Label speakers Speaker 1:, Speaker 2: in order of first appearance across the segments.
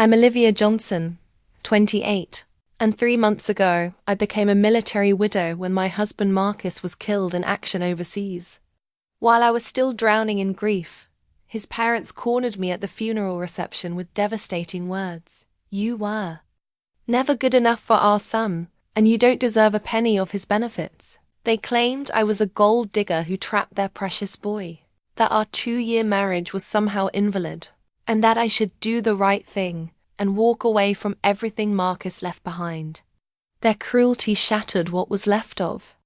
Speaker 1: I'm Olivia Johnson, 28, and 3 months ago, I became a military widow when my husband Marcus was killed in action overseas. While I was still drowning in grief, his parents cornered me at the funeral reception with devastating words. "You were never good enough for our son, and you don't deserve a penny of his benefits." They claimed I was a gold digger who trapped their precious boy, that our 2-year marriage was somehow invalid, and that I should do the right thing and walk away from everything Marcus left behind. Their cruelty shattered what was left of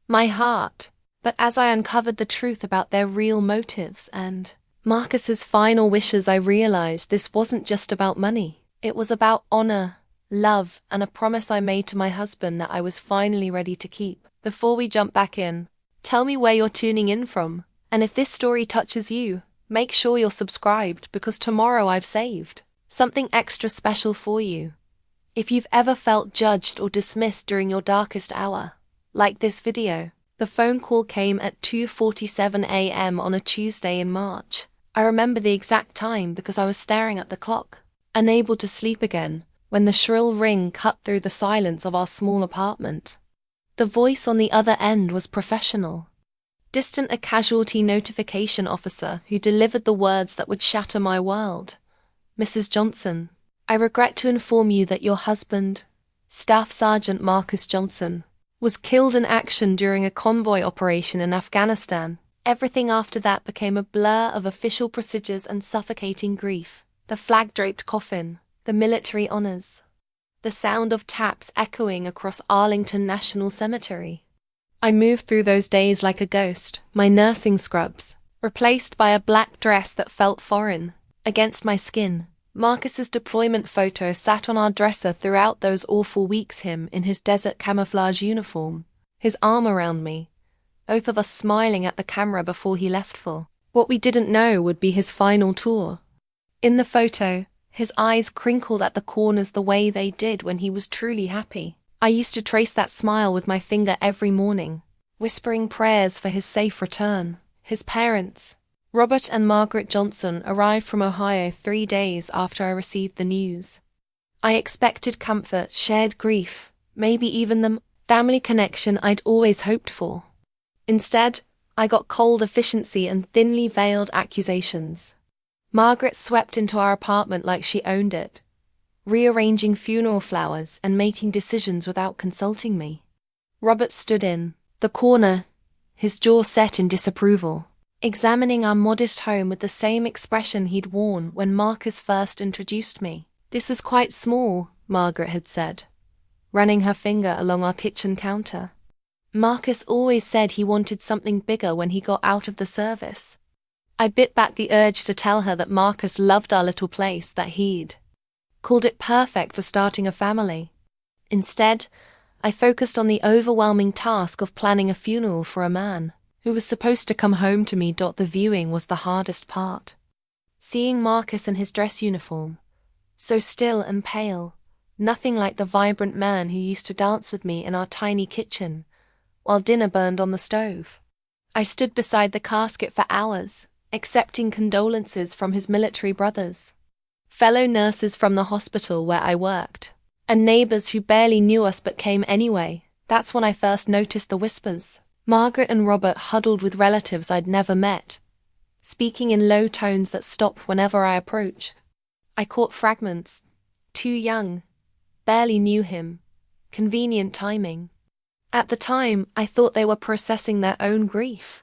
Speaker 1: my heart, but as I uncovered the truth about their real motives and Marcus's final wishes, I realized this wasn't just about money. It was about honor, love, and a promise I made to my husband that I was finally ready to keep. Before we jump back in, tell me where you're tuning in from, and if this story touches you, make sure you're subscribed because tomorrow I've saved something extra special for you. If you've ever felt judged or dismissed during your darkest hour, like this video. The phone call came at 2:47 a.m. on a Tuesday in March. I remember the exact time because I was staring at the clock, unable to sleep again, when the shrill ring cut through the silence of our small apartment. The voice on the other end was professional. Distant, a casualty notification officer who delivered the words that would shatter my world. "Mrs. Johnson, I regret to inform you that your husband, Staff Sergeant Marcus Johnson, was killed in action during a convoy operation in Afghanistan." Everything after that became a blur of official procedures and suffocating grief. The flag-draped coffin, the military honors, the sound of taps echoing across Arlington National Cemetery. I moved through those days like a ghost, my nursing scrubs replaced by a black dress that felt foreign against my skin. Marcus's deployment photo sat on our dresser throughout those awful weeks, him in his desert camouflage uniform, his arm around me, both of us smiling at the camera before he left for what we didn't know would be his final tour. In the photo, his eyes crinkled at the corners the way they did when he was truly happy. I used to trace that smile with my finger every morning, whispering prayers for his safe return. His parents, Robert and Margaret Johnson, arrived from Ohio 3 days after I received the news. I expected comfort, shared grief, maybe even the family connection I'd always hoped for. Instead, I got cold efficiency and thinly veiled accusations. Margaret swept into our apartment like she owned it, rearranging funeral flowers and making decisions without consulting me. Robert stood in the corner, his jaw set in disapproval, examining our modest home with the same expression he'd worn when Marcus first introduced me. "This is quite small," Margaret had said, running her finger along our kitchen counter. "Marcus always said he wanted something bigger when he got out of the service." I bit back the urge to tell her that Marcus loved our little place, that he'd called it perfect for starting a family. Instead, I focused on the overwhelming task of planning a funeral for a man who was supposed to come home to me. The viewing was the hardest part. Seeing Marcus in his dress uniform, so still and pale, nothing like the vibrant man who used to dance with me in our tiny kitchen while dinner burned on the stove. I stood beside the casket for hours, accepting condolences from his military brothers, fellow nurses from the hospital where I worked, and neighbors who barely knew us but came anyway. That's when I first noticed the whispers. Margaret and Robert huddled with relatives I'd never met, speaking in low tones that stopped whenever I approached. I caught fragments. "Too young. Barely knew him. Convenient timing." At the time, I thought they were processing their own grief.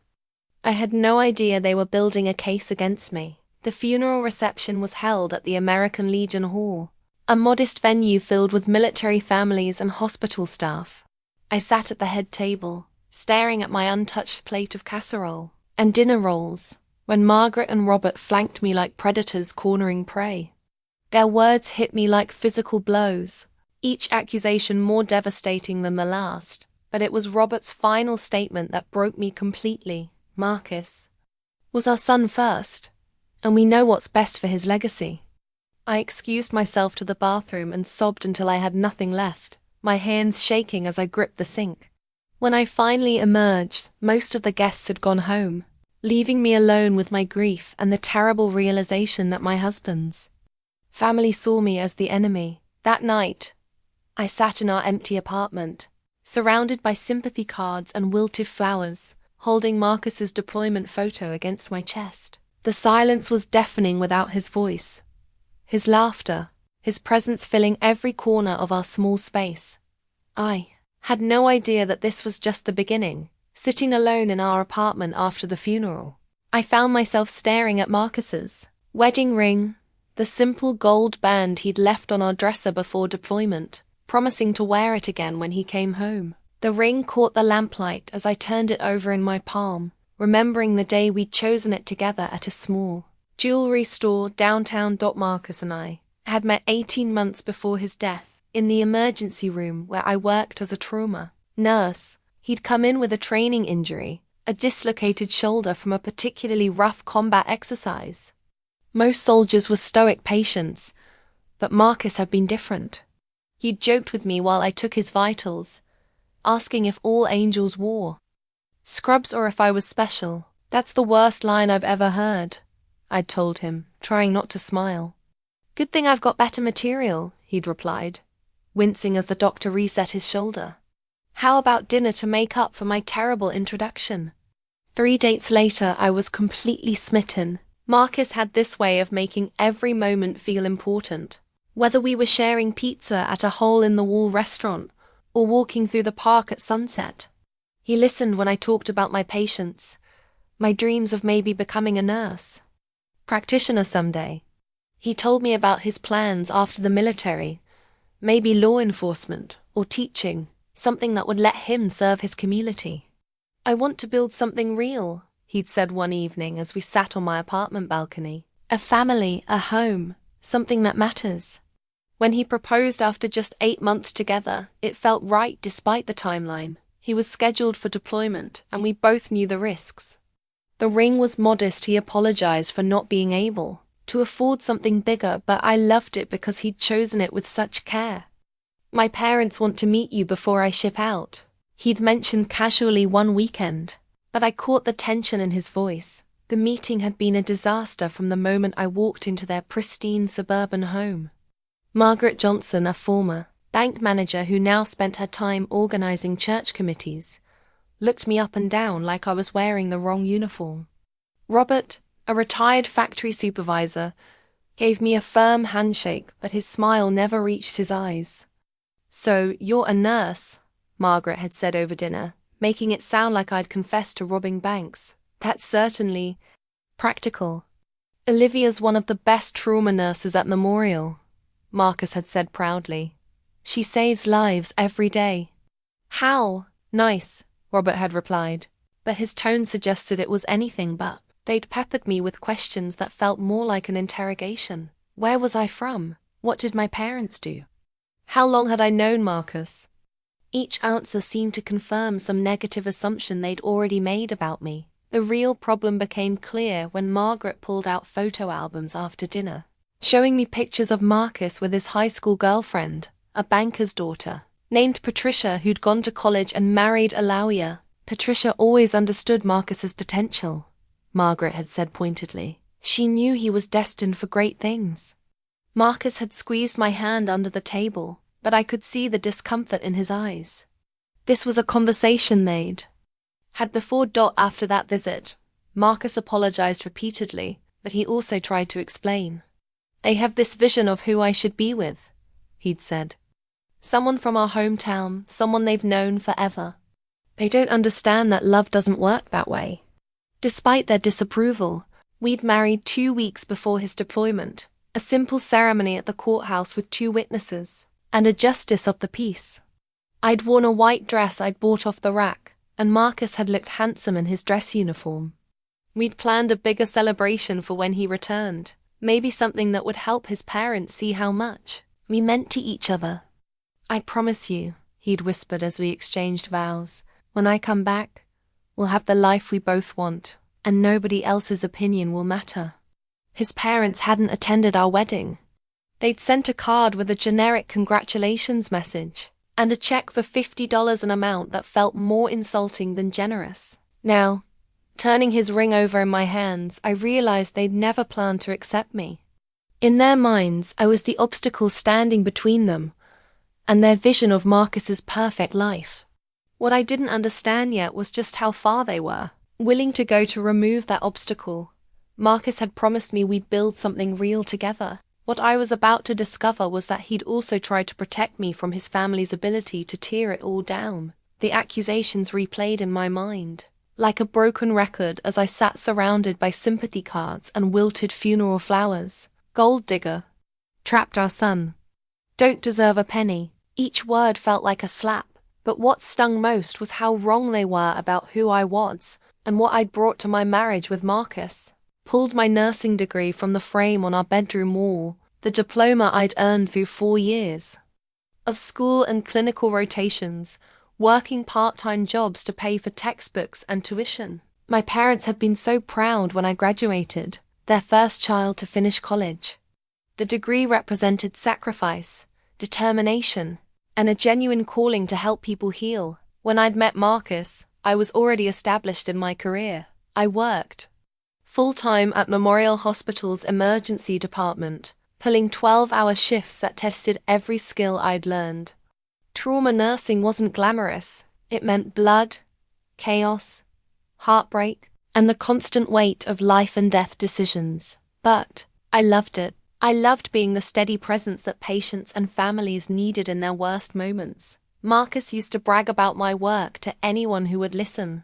Speaker 1: I had no idea they were building a case against me. The funeral reception was held at the American Legion Hall, a modest venue filled with military families and hospital staff. I sat at the head table, staring at my untouched plate of casserole and dinner rolls, when Margaret and Robert flanked me like predators cornering prey. Their words hit me like physical blows, each accusation more devastating than the last. But it was Robert's final statement that broke me completely. "Marcus was our son first, and we know what's best for his legacy." I excused myself to the bathroom and sobbed until I had nothing left, my hands shaking as I gripped the sink. When I finally emerged, most of the guests had gone home, leaving me alone with my grief and the terrible realization that my husband's Family saw me as the enemy. That night, I sat in our empty apartment, surrounded by sympathy cards and wilted flowers, holding Marcus's deployment photo against my chest. The silence was deafening without his voice. His laughter, his presence filling every corner of our small space. I had no idea that this was just the beginning. Sitting alone in our apartment after the funeral, I found myself staring at Marcus's wedding ring, the simple gold band he'd left on our dresser before deployment, promising to wear it again when he came home. The ring caught the lamplight as I turned it over in my palm, remembering the day we'd chosen it together at a small jewelry store downtown. Marcus and I had met 18 months before his death in the emergency room where I worked as a trauma nurse. He'd come in with a training injury, a dislocated shoulder from a particularly rough combat exercise. Most soldiers were stoic patients, but Marcus had been different. He'd joked with me while I took his vitals, asking if all angels wore scrubs or if I was special. That's the worst line I've ever heard, I'd told him, trying not to smile. Good thing I've got better material, he'd replied, wincing as the doctor reset his shoulder. How about dinner to make up for my terrible introduction? 3 dates later, I was completely smitten. Marcus had this way of making every moment feel important. Whether we were sharing pizza at a hole-in-the-wall restaurant or walking through the park at sunset. He listened when I talked about my patients, my dreams of maybe becoming a nurse practitioner someday. He told me about his plans after the military, maybe law enforcement or teaching, something that would let him serve his community. I want to build something real, he'd said one evening as we sat on my apartment balcony. A family, a home, something that matters. When he proposed after just 8 months together, it felt right despite the timeline. He was scheduled for deployment, and we both knew the risks. The ring was modest. He apologized for not being able to afford something bigger, but I loved it because he'd chosen it with such care. My parents want to meet you before I ship out, he'd mentioned casually one weekend, but I caught the tension in his voice. The meeting had been a disaster from the moment I walked into their pristine suburban home. Olivia Johnson, a former bank manager who now spent her time organizing church committees, looked me up and down like I was wearing the wrong uniform. Robert, a retired factory supervisor, gave me a firm handshake, but his smile never reached his eyes. So, you're a nurse, Margaret had said over dinner, making it sound like I'd confessed to robbing banks. That's certainly practical. Olivia's one of the best trauma nurses at Memorial, Marcus had said proudly. She saves lives every day. How? Nice, Robert had replied, but his tone suggested it was anything but. They'd peppered me with questions that felt more like an interrogation. Where was I from? What did my parents do? How long had I known Marcus? Each answer seemed to confirm some negative assumption they'd already made about me. The real problem became clear when Margaret pulled out photo albums after dinner, showing me pictures of Marcus with his high school girlfriend, a banker's daughter, named Patricia, who'd gone to college and married Olivia. Patricia always understood Marcus's potential, Margaret had said pointedly. She knew he was destined for great things. Marcus had squeezed my hand under the table, but I could see the discomfort in his eyes. This was a conversation they'd had before. After that visit, Marcus apologized repeatedly, but he also tried to explain. They have this vision of who I should be with, he'd said. Someone from our hometown, someone they've known forever. They don't understand that love doesn't work that way. Despite their disapproval, we'd married 2 weeks before his deployment, a simple ceremony at the courthouse with 2 witnesses and a justice of the peace. I'd worn a white dress I'd bought off the rack, and Marcus had looked handsome in his dress uniform. We'd planned a bigger celebration for when he returned, maybe something that would help his parents see how much we meant to each other. I promise you, he'd whispered as we exchanged vows, when I come back, we'll have the life we both want, and nobody else's opinion will matter. His parents hadn't attended our wedding. They'd sent a card with a generic congratulations message and a check for $50, an amount that felt more insulting than generous. Now, turning his ring over in my hands, I realized they'd never planned to accept me. In their minds, I was the obstacle standing between them and their vision of Marcus's perfect life. What I didn't understand yet was just how far they were willing to go to remove that obstacle. Marcus had promised me we'd build something real together. What I was about to discover was that he'd also tried to protect me from his family's ability to tear it all down. The accusations replayed in my mind, like a broken record as I sat surrounded by sympathy cards and wilted funeral flowers. Gold digger. Trapped our son. Don't deserve a penny. Each word felt like a slap, but what stung most was how wrong they were about who I was and what I'd brought to my marriage with Marcus. Pulled my nursing degree from the frame on our bedroom wall, the diploma I'd earned through 4 years of school and clinical rotations, working part-time jobs to pay for textbooks and tuition. My parents had been so proud when I graduated, their first child to finish college. The degree represented sacrifice, determination, and a genuine calling to help people heal. When I'd met Marcus, I was already established in my career. I worked full-time at Memorial Hospital's emergency department, pulling 12-hour shifts that tested every skill I'd learned. Trauma nursing wasn't glamorous. It meant blood, chaos, heartbreak, and the constant weight of life and death decisions. But I loved it. I loved being the steady presence that patients and families needed in their worst moments. Marcus used to brag about my work to anyone who would listen.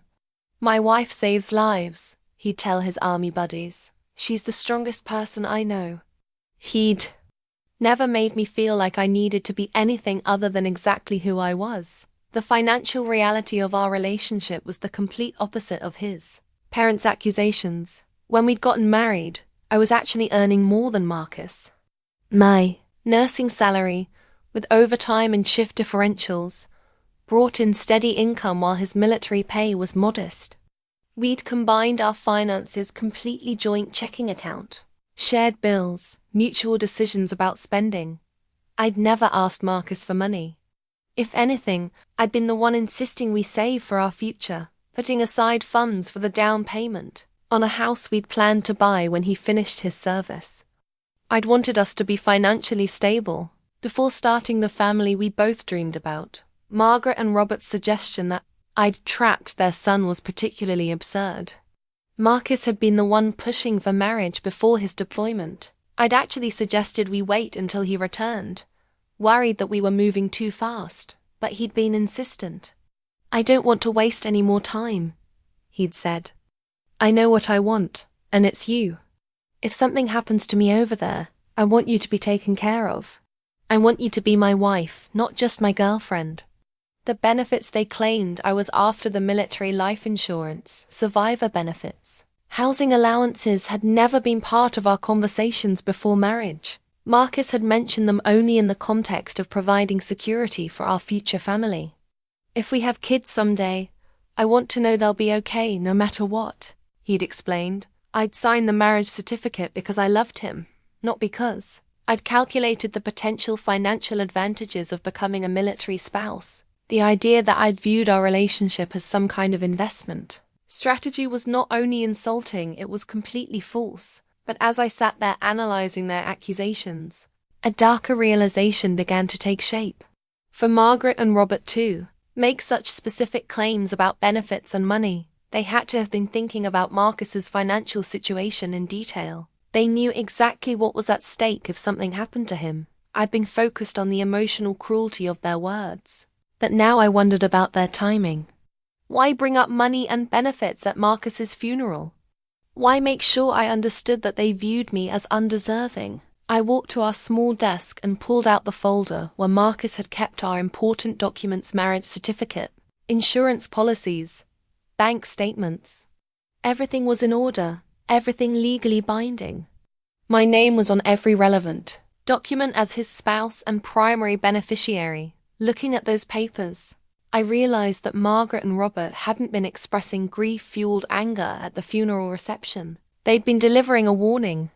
Speaker 1: "My wife saves lives," he'd tell his army buddies. "She's the strongest person I know." He'd never made me feel like I needed to be anything other than exactly who I was. The financial reality of our relationship was the complete opposite of his. Parents' accusations. When we'd gotten married, I was actually earning more than Marcus. My nursing salary, with overtime and shift differentials, brought in steady income while his military pay was modest. We'd combined our finances, completely joint checking account, shared bills, mutual decisions about spending. I'd never asked Marcus for money. If anything, I'd been the one insisting we save for our future, putting aside funds for the down payment on a house we'd planned to buy when he finished his service. I'd wanted us to be financially stable before starting the family we both dreamed about. Margaret and Robert's suggestion that I'd trapped their son was particularly absurd. Marcus had been the one pushing for marriage before his deployment. I'd actually suggested we wait until he returned, worried that we were moving too fast, but he'd been insistent. "I don't want to waste any more time," he'd said. "I know what I want, and it's you. If something happens to me over there, I want you to be taken care of. I want you to be my wife, not just my girlfriend." The benefits they claimed I was after: the military life insurance, survivor benefits, housing allowances, had never been part of our conversations before marriage. Marcus had mentioned them only in the context of providing security for our future family. "If we have kids someday, I want to know they'll be okay no matter what," he'd explained. I'd signed the marriage certificate because I loved him, not because I'd calculated the potential financial advantages of becoming a military spouse. The idea that I'd viewed our relationship as some kind of investment strategy was not only insulting, it was completely false. But as I sat there analyzing their accusations, a darker realization began to take shape. For Margaret and Robert to make such specific claims about benefits and money, they had to have been thinking about Marcus's financial situation in detail. They knew exactly what was at stake if something happened to him. I'd been focused on the emotional cruelty of their words, but now I wondered about their timing. Why bring up money and benefits at Marcus's funeral? Why make sure I understood that they viewed me as undeserving? I walked to our small desk and pulled out the folder where Marcus had kept our important documents: marriage certificate, insurance policies, bank statements. Everything was in order, everything legally binding. My name was on every relevant document as his spouse and primary beneficiary. Looking at those papers, I realized that Margaret and Robert hadn't been expressing grief-fueled anger at the funeral reception. They'd been delivering a warning.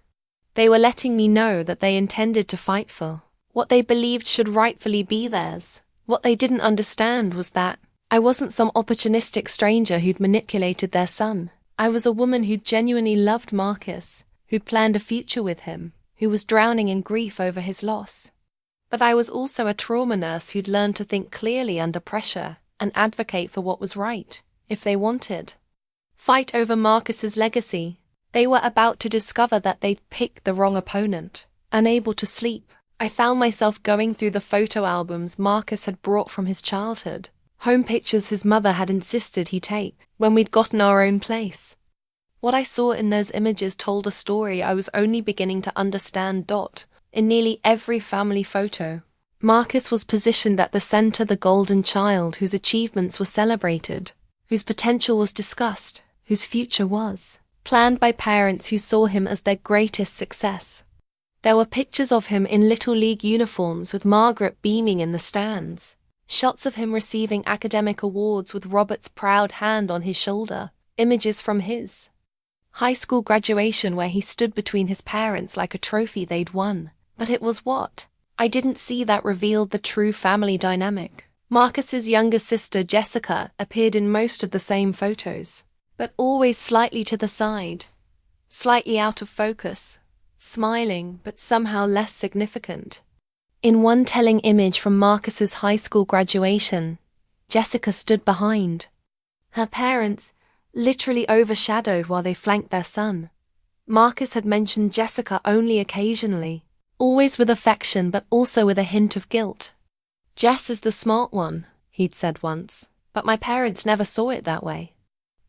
Speaker 1: They were letting me know that they intended to fight for what they believed should rightfully be theirs. What they didn't understand was that I wasn't some opportunistic stranger who'd manipulated their son. I was a woman who genuinely loved Marcus, who'd planned a future with him. who was drowning in grief over his loss. But I was also a trauma nurse who'd learned to think clearly under pressure and advocate for what was right, if they wanted. Fight over Marcus's legacy. They were about to discover that they'd picked the wrong opponent. Unable to sleep, I found myself going through the photo albums Marcus had brought from his childhood, home pictures his mother had insisted he take when we'd gotten our own place. What I saw in those images told a story I was only beginning to understand. In nearly every family photo, Marcus was positioned at the center, the golden child whose achievements were celebrated, whose potential was discussed, whose future was planned by parents who saw him as their greatest success. There were pictures of him in Little League uniforms with Margaret beaming in the stands, shots of him receiving academic awards with Robert's proud hand on his shoulder, images from his high school graduation where he stood between his parents like a trophy they'd won. But it was what I didn't see that revealed the true family dynamic. Marcus's younger sister Jessica appeared in most of the same photos, but always slightly to the side, slightly out of focus, smiling but somehow less significant. In one telling image from Marcus's high school graduation, Jessica stood behind. Her parents literally overshadowed while they flanked their son. Marcus had mentioned Jessica only occasionally, always with affection but also with a hint of guilt. "Jess is the smart one," he'd said once, "but my parents never saw it that way.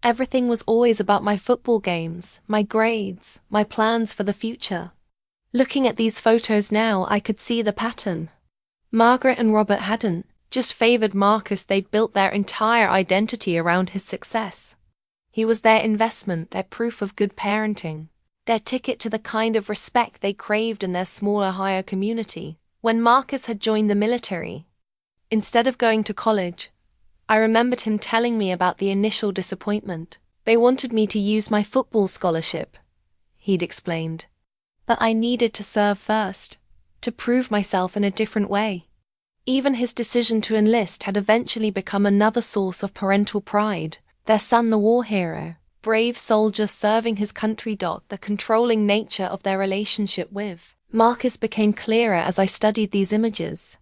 Speaker 1: Everything was always about my football games, my grades, my plans for the future." Looking at these photos now, I could see the pattern. Margaret and Robert hadn't just favored Marcus, they'd built their entire identity around his success. He was their investment, their proof of good parenting, their ticket to the kind of respect they craved in their smaller, higher community. When Marcus had joined the military, instead of going to college, I remembered him telling me about the initial disappointment. "They wanted me to use my football scholarship," he'd explained. "But I needed to serve first, to prove myself in a different way." Even his decision to enlist had eventually become another source of parental pride. Their son, the war hero, brave soldier serving his country. The controlling nature of their relationship with Marcus became clearer as I studied these images.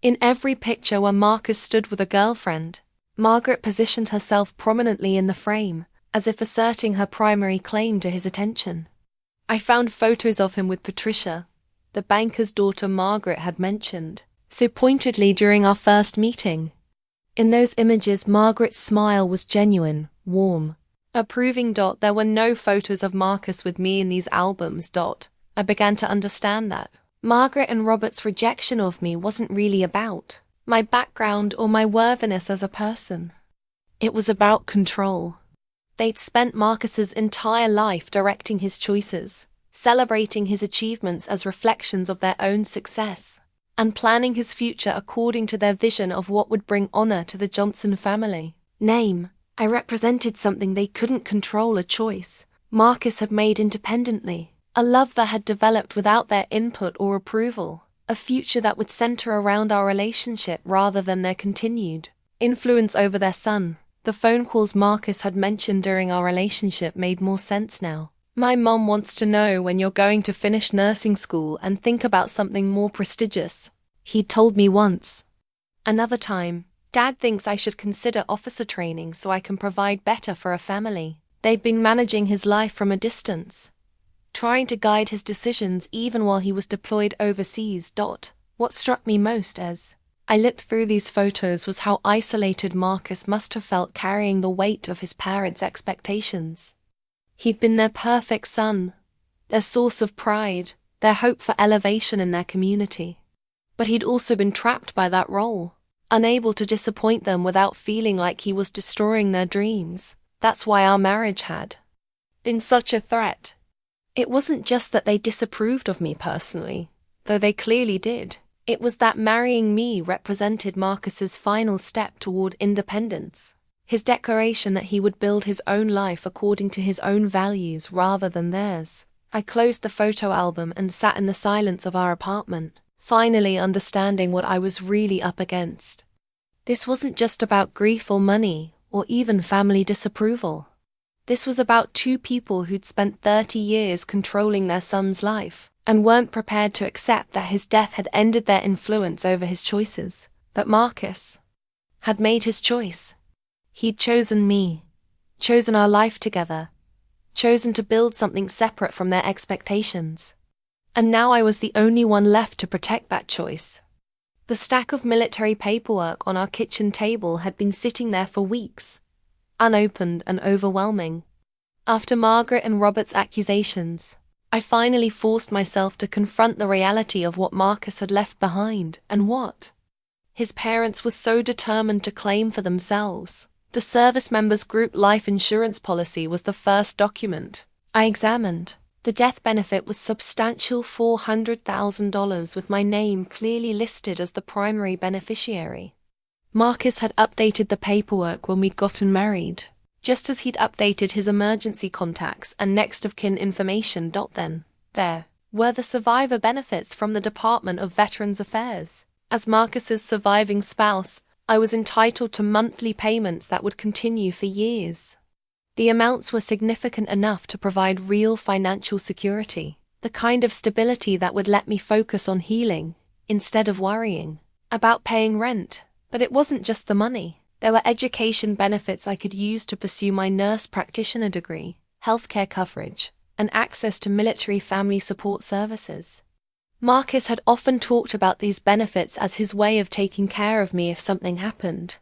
Speaker 1: In every picture where Marcus stood with a girlfriend, Margaret positioned herself prominently in the frame, as if asserting her primary claim to his attention. I found photos of him with Patricia, the banker's daughter Margaret had mentioned so pointedly during our first meeting. In those images, Margaret's smile was genuine, warm, approving. There were no photos of Marcus with me in these albums. I began to understand that Margaret and Robert's rejection of me wasn't really about my background or my worthiness as a person. It was about control. They'd spent Marcus's entire life directing his choices, celebrating his achievements as reflections of their own success, and planning his future according to their vision of what would bring honor to the Johnson family name. I represented something they couldn't control, a choice Marcus had made independently, a love that had developed without their input or approval, a future that would center around our relationship rather than their continued influence over their son. The phone calls Marcus had mentioned during our relationship made more sense now. "My mom wants to know when you're going to finish nursing school and think about something more prestigious," he'd told me once. Another time, "Dad thinks I should consider officer training so I can provide better for a family." They'd been managing his life from a distance, trying to guide his decisions even while he was deployed overseas. What struck me most as I looked through these photos was how isolated Marcus must have felt carrying the weight of his parents' expectations. He'd been their perfect son, their source of pride, their hope for elevation in their community. But he'd also been trapped by that role, unable to disappoint them without feeling like he was destroying their dreams. That's why our marriage had been such a threat. It wasn't just that they disapproved of me personally, though they clearly did. It was that marrying me represented Marcus's final step toward independence, his declaration that he would build his own life according to his own values rather than theirs. I closed the photo album and sat in the silence of our apartment, finally understanding what I was really up against. This wasn't just about grief or money, or even family disapproval. This was about two people who'd spent 30 years controlling their son's life, and weren't prepared to accept that his death had ended their influence over his choices. But Marcus had made his choice. He'd chosen me, chosen our life together, chosen to build something separate from their expectations. And now I was the only one left to protect that choice. The stack of military paperwork on our kitchen table had been sitting there for weeks, unopened and overwhelming. After Margaret and Robert's accusations, I finally forced myself to confront the reality of what Marcus had left behind and what his parents were so determined to claim for themselves. The service members' group life insurance policy was the first document I examined. The death benefit was substantial $400,000 with my name clearly listed as the primary beneficiary. Marcus had updated the paperwork when we'd gotten married, just as he'd updated his emergency contacts and next of kin information. Then, there were the survivor benefits from the Department of Veterans Affairs. As Marcus's surviving spouse, I was entitled to monthly payments that would continue for years. The amounts were significant enough to provide real financial security, the kind of stability that would let me focus on healing, instead of worrying about paying rent. But it wasn't just the money. There were education benefits I could use to pursue my nurse practitioner degree, healthcare coverage, and access to military family support services. Marcus had often talked about these benefits as his way of taking care of me if something happened.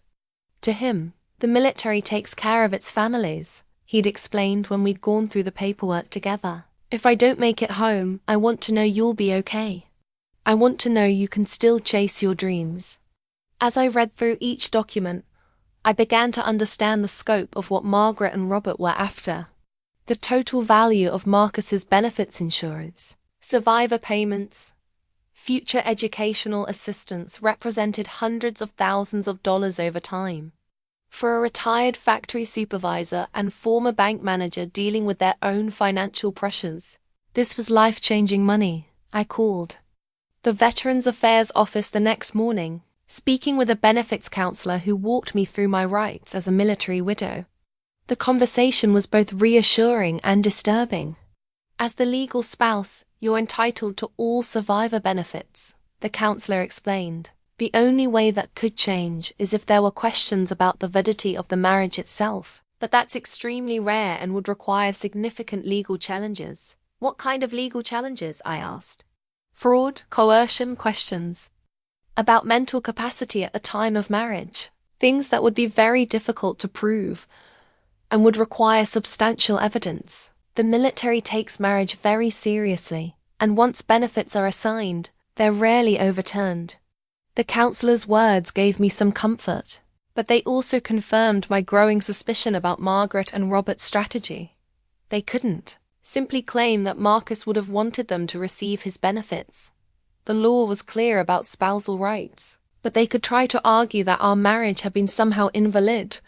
Speaker 1: To him, the military takes care of its families, he'd explained when we'd gone through the paperwork together. If I don't make it home, I want to know you'll be okay. I want to know you can still chase your dreams. As I read through each document, I began to understand the scope of what Margaret and Robert were after. The total value of Marcus's benefits insurance, survivor payments, future educational assistance represented hundreds of thousands of dollars over time. For a retired factory supervisor and former bank manager dealing with their own financial pressures, this was life-changing money. I called the Veterans Affairs office the next morning, speaking with a benefits counselor who walked me through my rights as a military widow. The conversation was both reassuring and disturbing. As the legal spouse, you're entitled to all survivor benefits, the counselor explained. The only way that could change is if there were questions about the validity of the marriage itself, but that's extremely rare and would require significant legal challenges. What kind of legal challenges? I asked. Fraud, coercion questions about mental capacity at the time of marriage, things that would be very difficult to prove and would require substantial evidence. The military takes marriage very seriously, and once benefits are assigned, they're rarely overturned. The counselor's words gave me some comfort, but they also confirmed my growing suspicion about Margaret and Robert's strategy. They couldn't simply claim that Marcus would have wanted them to receive his benefits. The law was clear about spousal rights, but they could try to argue that our marriage had been somehow invalid,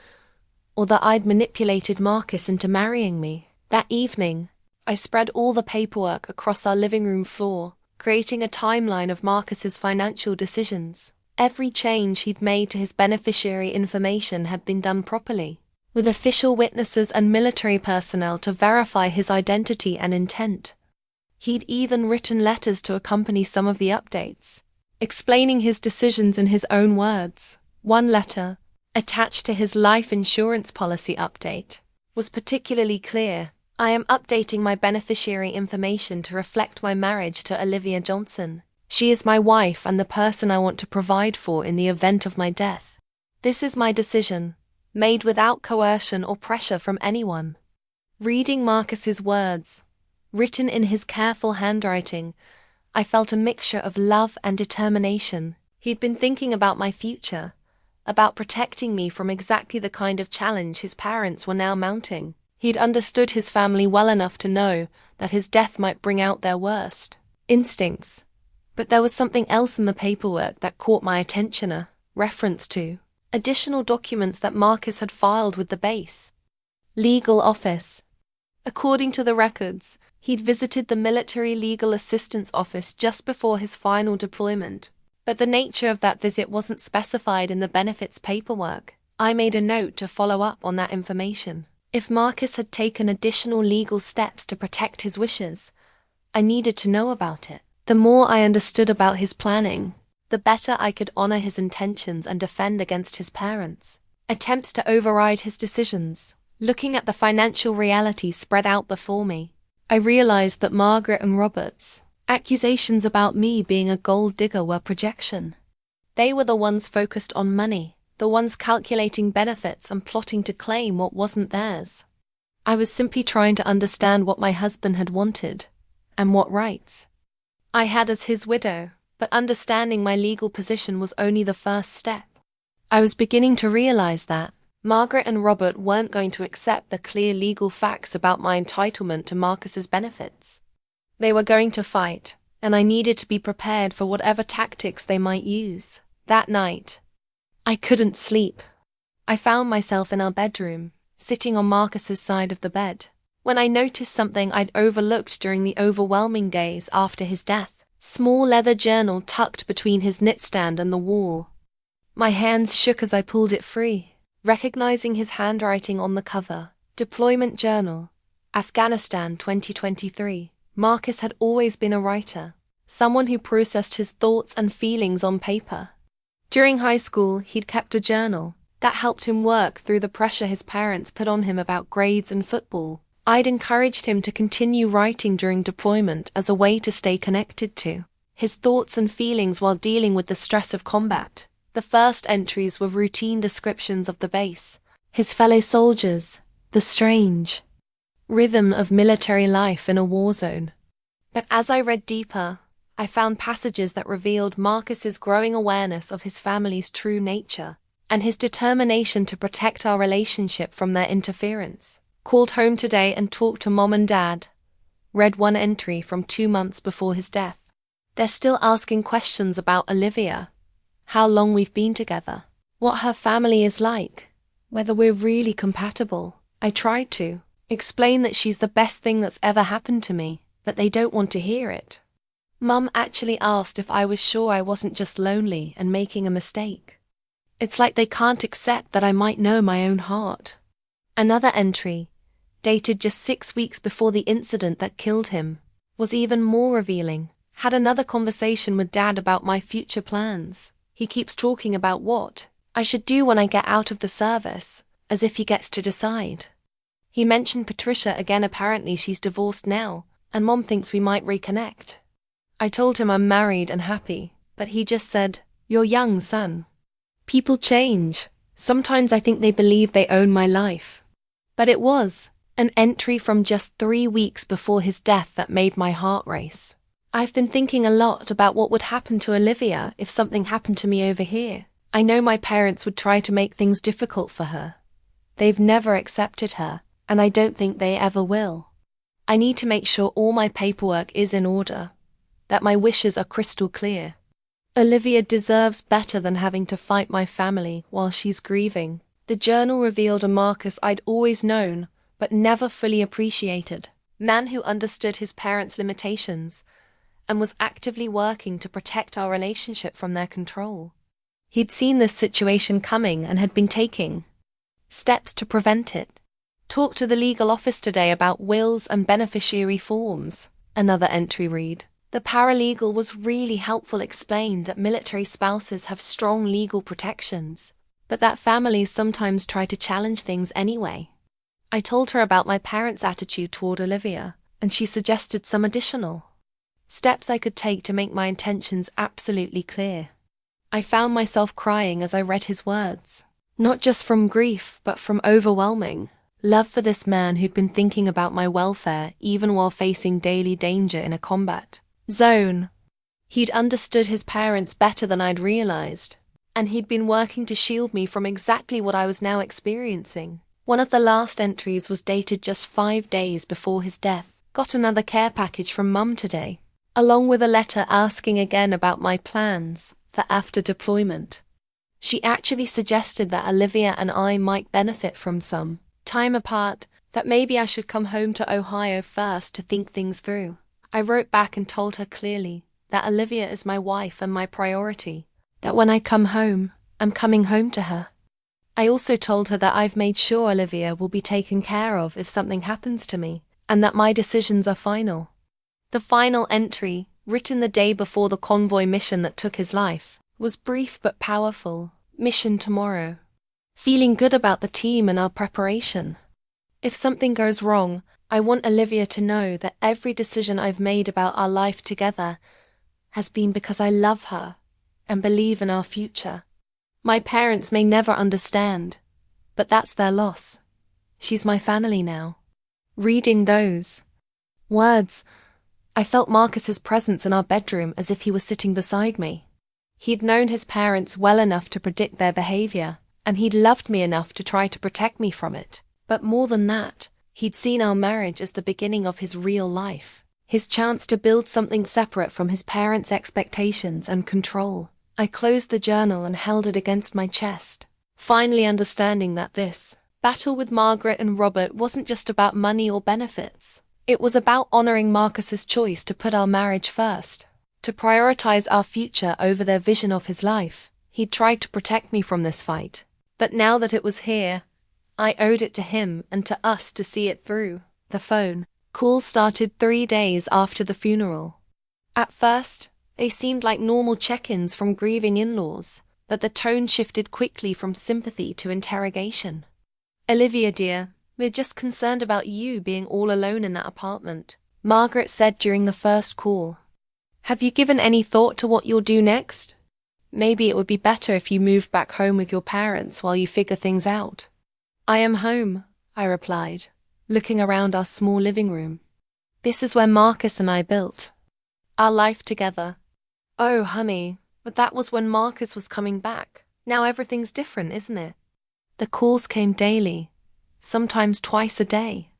Speaker 1: or that I'd manipulated Marcus into marrying me. That evening, I spread all the paperwork across our living room floor, creating a timeline of Marcus's financial decisions. Every change he'd made to his beneficiary information had been done properly, with official witnesses and military personnel to verify his identity and intent. He'd even written letters to accompany some of the updates, explaining his decisions in his own words. One letter, attached to his life insurance policy update, was particularly clear. I am updating my beneficiary information to reflect my marriage to Olivia Johnson. She is my wife and the person I want to provide for in the event of my death. This is my decision, made without coercion or pressure from anyone. Reading Marcus's words, written in his careful handwriting, I felt a mixture of love and determination. He'd been thinking about my future, about protecting me from exactly the kind of challenge his parents were now mounting. He'd understood his family well enough to know that his death might bring out their worst instincts. But there was something else in the paperwork that caught my attention, a reference to additional documents that Marcus had filed with the base legal office. According to the records, he'd visited the Military Legal Assistance Office just before his final deployment, but the nature of that visit wasn't specified in the benefits paperwork. I made a note to follow up on that information. If Marcus had taken additional legal steps to protect his wishes, I needed to know about it. The more I understood about his planning, the better I could honor his intentions and defend against his parents' attempts to override his decisions. Looking at the financial reality spread out before me, I realized that Margaret and Robert's accusations about me being a gold digger were projection. They were the ones focused on money, the ones calculating benefits and plotting to claim what wasn't theirs. I was simply trying to understand what my husband had wanted, and what rights I had as his widow, but understanding my legal position was only the first step. I was beginning to realize that Margaret and Robert weren't going to accept the clear legal facts about my entitlement to Marcus's benefits. They were going to fight, and I needed to be prepared for whatever tactics they might use. That night, I couldn't sleep. I found myself in our bedroom, sitting on Marcus's side of the bed, when I noticed something I'd overlooked during the overwhelming days after his death. Small leather journal tucked between his nightstand and the wall. My hands shook as I pulled it free, recognizing his handwriting on the cover. Deployment Journal, Afghanistan 2023. Marcus had always been a writer, someone who processed his thoughts and feelings on paper. During high school, he'd kept a journal that helped him work through the pressure his parents put on him about grades and football. I'd encouraged him to continue writing during deployment as a way to stay connected to his thoughts and feelings while dealing with the stress of combat. The first entries were routine descriptions of the base, his fellow soldiers, the strange rhythm of military life in a war zone. But as I read deeper, I found passages that revealed Marcus's growing awareness of his family's true nature and his determination to protect our relationship from their interference. Called home today and talked to Mom and Dad. Read one entry from 2 months before his death. They're still asking questions about Olivia, how long we've been together, what her family is like, whether we're really compatible. I tried to explain that she's the best thing that's ever happened to me, but they don't want to hear it. Mum actually asked if I was sure I wasn't just lonely and making a mistake. It's like they can't accept that I might know my own heart. Another entry, dated just 6 weeks before the incident that killed him, was even more revealing. Had another conversation with Dad about my future plans. He keeps talking about what I should do when I get out of the service, as if he gets to decide. He mentioned Patricia again. Apparently she's divorced now, and Mom thinks we might reconnect. I told him I'm married and happy, but he just said, "You're young, son. People change. Sometimes I think they believe they own my life." But it was an entry from just 3 weeks before his death that made my heart race. I've been thinking a lot about what would happen to Olivia if something happened to me over here. I know my parents would try to make things difficult for her. They've never accepted her, and I don't think they ever will. I need to make sure all my paperwork is in order, that my wishes are crystal clear. Olivia deserves better than having to fight my family while she's grieving. The journal revealed a Marcus I'd always known, but never fully appreciated. Man who understood his parents' limitations and was actively working to protect our relationship from their control. He'd seen this situation coming and had been taking steps to prevent it. Talked to the legal office today about wills and beneficiary forms. Another entry read. The paralegal was really helpful, explained that military spouses have strong legal protections, but that families sometimes try to challenge things anyway. I told her about my parents' attitude toward Olivia, and she suggested some additional steps I could take to make my intentions absolutely clear. I found myself crying as I read his words, not just from grief, but from overwhelming love for this man who'd been thinking about my welfare even while facing daily danger in a combat zone. He'd understood his parents better than I'd realized, and he'd been working to shield me from exactly what I was now experiencing. One of the last entries was dated just 5 days before his death. Got another care package from Mum today, along with a letter asking again about my plans for after deployment. She actually suggested that Olivia and I might benefit from some time apart, that maybe I should come home to Ohio first to think things through. I wrote back and told her clearly that Olivia is my wife and my priority, that when I come home, I'm coming home to her. I also told her that I've made sure Olivia will be taken care of if something happens to me, and that my decisions are final. The final entry, written the day before the convoy mission that took his life, was brief but powerful. Mission tomorrow. Feeling good about the team and our preparation. If something goes wrong, I want Olivia to know that every decision I've made about our life together has been because I love her and believe in our future. My parents may never understand, but that's their loss. She's my family now. Reading those words, I felt Marcus's presence in our bedroom as if he was sitting beside me. He'd known his parents well enough to predict their behavior, and he'd loved me enough to try to protect me from it. But more than that, he'd seen our marriage as the beginning of his real life, his chance to build something separate from his parents' expectations and control. I closed the journal and held it against my chest, finally understanding that this battle with Margaret and Robert wasn't just about money or benefits. It was about honoring Marcus's choice to put our marriage first, to prioritize our future over their vision of his life. He'd tried to protect me from this fight, but now that it was here, I owed it to him and to us to see it through. The phone calls started 3 days after the funeral. At first, they seemed like normal check-ins from grieving in-laws, but the tone shifted quickly from sympathy to interrogation. "Olivia, dear, we're just concerned about you being all alone in that apartment," Margaret said during the first call. "Have you given any thought to what you'll do next? Maybe it would be better if you moved back home with your parents while you figure things out." "I am home," I replied, looking around our small living room. "This is where Marcus and I built our life together." "Oh, honey, but that was when Marcus was coming back. Now everything's different, isn't it?" The calls came daily, sometimes twice a day.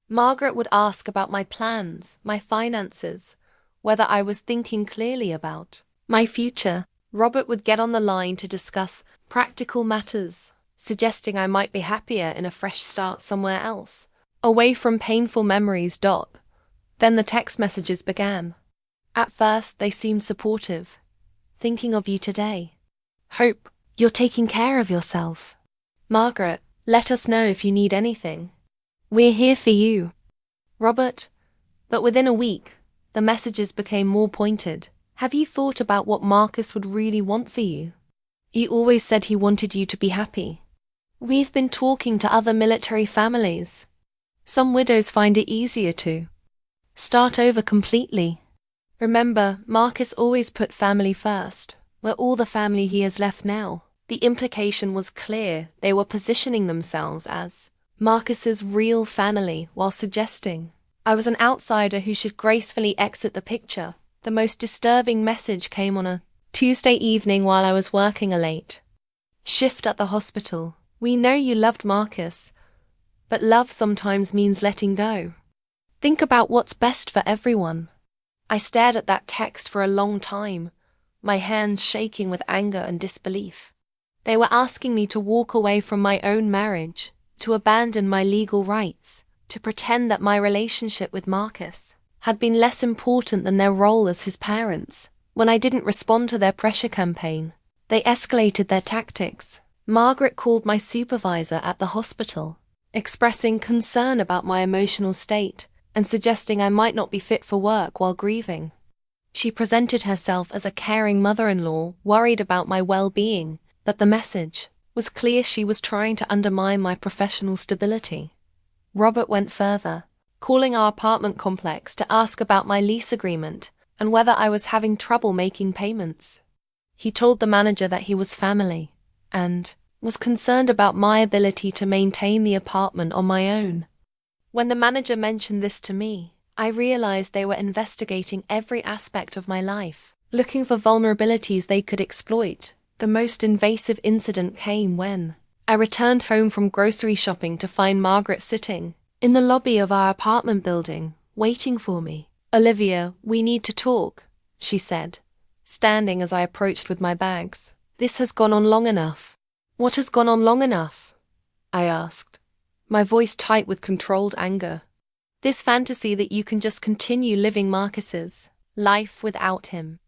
Speaker 1: Margaret would ask about my plans, my finances, whether I was thinking clearly about my future. Robert would get on the line to discuss practical matters, suggesting I might be happier in a fresh start somewhere else, away from painful memories. Then the text messages began. At first, they seemed supportive. "Thinking of you today. Hope you're taking care of yourself. Margaret, let us know if you need anything. We're here for you. Robert." But within a week, the messages became more pointed. "Have you thought about what Marcus would really want for you? He always said he wanted you to be happy. We've been talking to other military families. Some widows find it easier to start over completely. Remember, Marcus always put family first. We're all the family he has left now." The implication was clear. They were positioning themselves as Marcus's real family while suggesting I was an outsider who should gracefully exit the picture. The most disturbing message came on a Tuesday evening while I was working a late shift at the hospital. "We know you loved Marcus, but love sometimes means letting go. Think about what's best for everyone." I stared at that text for a long time, my hands shaking with anger and disbelief. They were asking me to walk away from my own marriage, to abandon my legal rights, to pretend that my relationship with Marcus had been less important than their role as his parents. When I didn't respond to their pressure campaign, they escalated their tactics. Margaret called my supervisor at the hospital, expressing concern about my emotional state and suggesting I might not be fit for work while grieving. She presented herself as a caring mother-in-law worried about my well-being, but the message was clear. She was trying to undermine my professional stability. Robert went further, calling our apartment complex to ask about my lease agreement and whether I was having trouble making payments. He told the manager that he was family and was concerned about my ability to maintain the apartment on my own. When the manager mentioned this to me, I realized they were investigating every aspect of my life, looking for vulnerabilities they could exploit. The most invasive incident came when I returned home from grocery shopping to find Margaret sitting in the lobby of our apartment building, waiting for me. "Olivia, we need to talk," she said, standing as I approached with my bags. "This has gone on long enough." "What has gone on long enough?" I asked, my voice tight with controlled anger. "This fantasy that you can just continue living Marcus's life without him.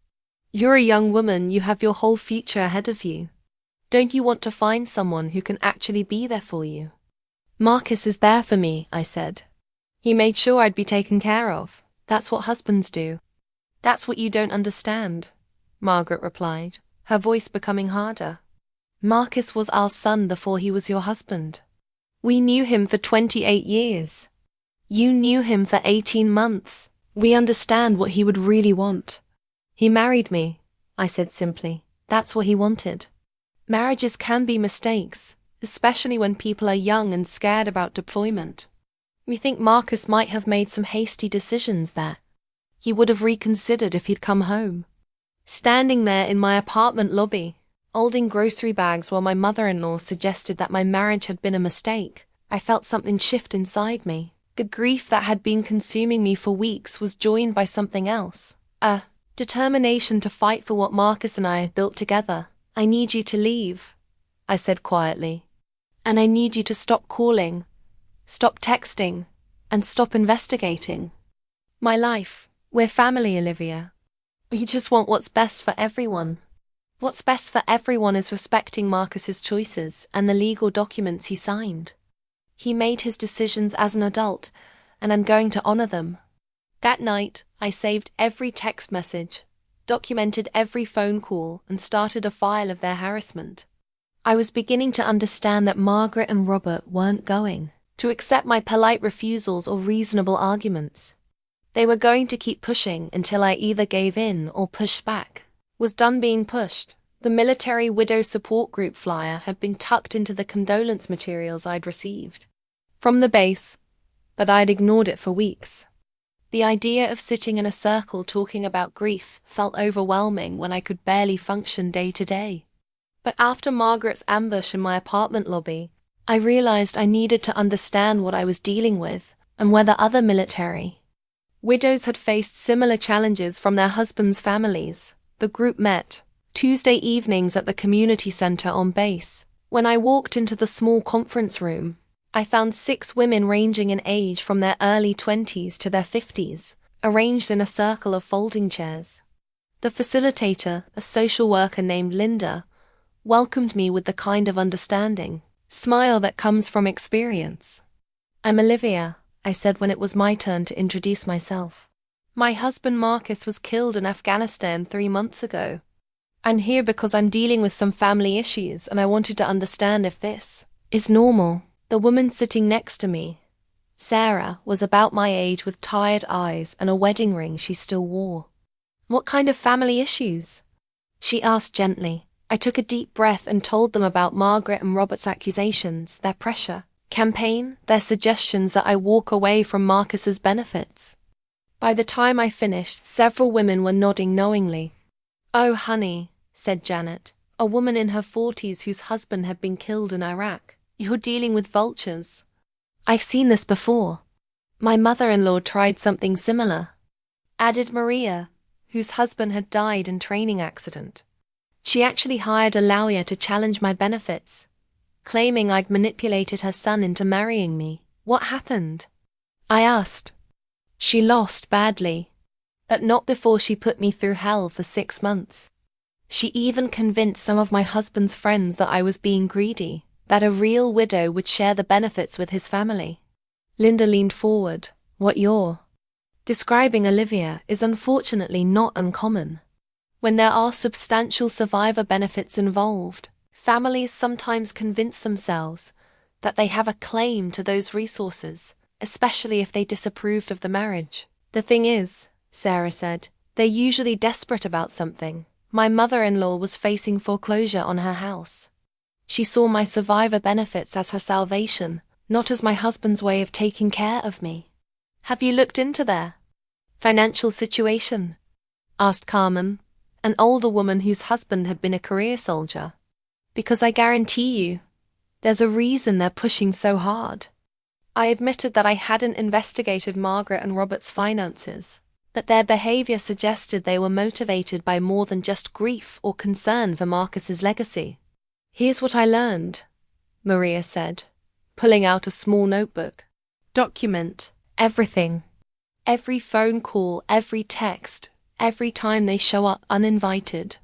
Speaker 1: You're a young woman, you have your whole future ahead of you. Don't you want to find someone who can actually be there for you?" "Marcus is there for me," I said. "He made sure I'd be taken care of. That's what husbands do. That's what you don't understand, Margaret replied, her voice becoming harder. Marcus was our son before he was your husband. We knew him for 28 years. You knew him for 18 months. We understand what he would really want. He married me, I said simply. That's what he wanted. Marriages can be mistakes, especially when people are young and scared about deployment. We think Marcus might have made some hasty decisions there. He would have reconsidered if he'd come home. Standing there in my apartment lobby, holding grocery bags while my mother-in-law suggested that my marriage had been a mistake, I felt something shift inside me. The grief that had been consuming me for weeks was joined by something else. A determination to fight for what Marcus and I had built together. I need you to leave, I said quietly. And I need you to stop calling, stop texting, and stop investigating. My life, we're family, Olivia. We just want what's best for everyone. What's best for everyone is respecting Marcus's choices and the legal documents he signed. He made his decisions as an adult, and I'm going to honor them. That night, I saved every text message, documented every phone call, and started a file of their harassment. I was beginning to understand that Margaret and Robert weren't going to accept my polite refusals or reasonable arguments. They were going to keep pushing until I either gave in or pushed back. Was done being pushed. The military widow support group flyer had been tucked into the condolence materials I'd received from the base, but I'd ignored it for weeks. The idea of sitting in a circle talking about grief felt overwhelming when I could barely function day to day. But after Margaret's ambush in my apartment lobby, I realized I needed to understand what I was dealing with and whether other military widows had faced similar challenges from their husbands' families. The group met Tuesday evenings at the community center on base. When I walked into the small conference room, I found 6 women ranging in age from their early 20s to their 50s, arranged in a circle of folding chairs. The facilitator, a social worker named Linda, welcomed me with the kind of understanding smile that comes from experience. I'm Olivia, I said when it was my turn to introduce myself. My husband Marcus was killed in Afghanistan 3 months ago. I'm here because I'm dealing with some family issues and I wanted to understand if this is normal. The woman sitting next to me, Sarah, was about my age with tired eyes and a wedding ring she still wore. What kind of family issues? She asked gently. I took a deep breath and told them about Margaret and Robert's accusations, their pressure campaign, their suggestions that I walk away from Marcus's benefits. By the time I finished, several women were nodding knowingly. Oh, honey, said Janet, a woman in her 40s whose husband had been killed in Iraq. You're dealing with vultures. I've seen this before. My mother-in-law tried something similar, added Maria, whose husband had died in training accident. She actually hired a lawyer to challenge my benefits, claiming I'd manipulated her son into marrying me. What happened? I asked. She lost badly, but not before she put me through hell for 6 months. She even convinced some of my husband's friends that I was being greedy, that a real widow would share the benefits with his family. Linda leaned forward. What you're describing, Olivia, is unfortunately not uncommon. When there are substantial survivor benefits involved, families sometimes convince themselves that they have a claim to those resources, especially if they disapproved of the marriage. The thing is, Sarah said, they're usually desperate about something. My mother-in-law was facing foreclosure on her house. She saw my survivor benefits as her salvation, not as my husband's way of taking care of me. Have you looked into their financial situation? Asked Carmen, an older woman whose husband had been a career soldier. Because I guarantee you, there's a reason they're pushing so hard. I admitted that I hadn't investigated Margaret and Robert's finances, that their behavior suggested they were motivated by more than just grief or concern for Marcus's legacy. Here's what I learned, Maria said, pulling out a small notebook. Document everything. Every phone call, every text, every time they show up uninvited.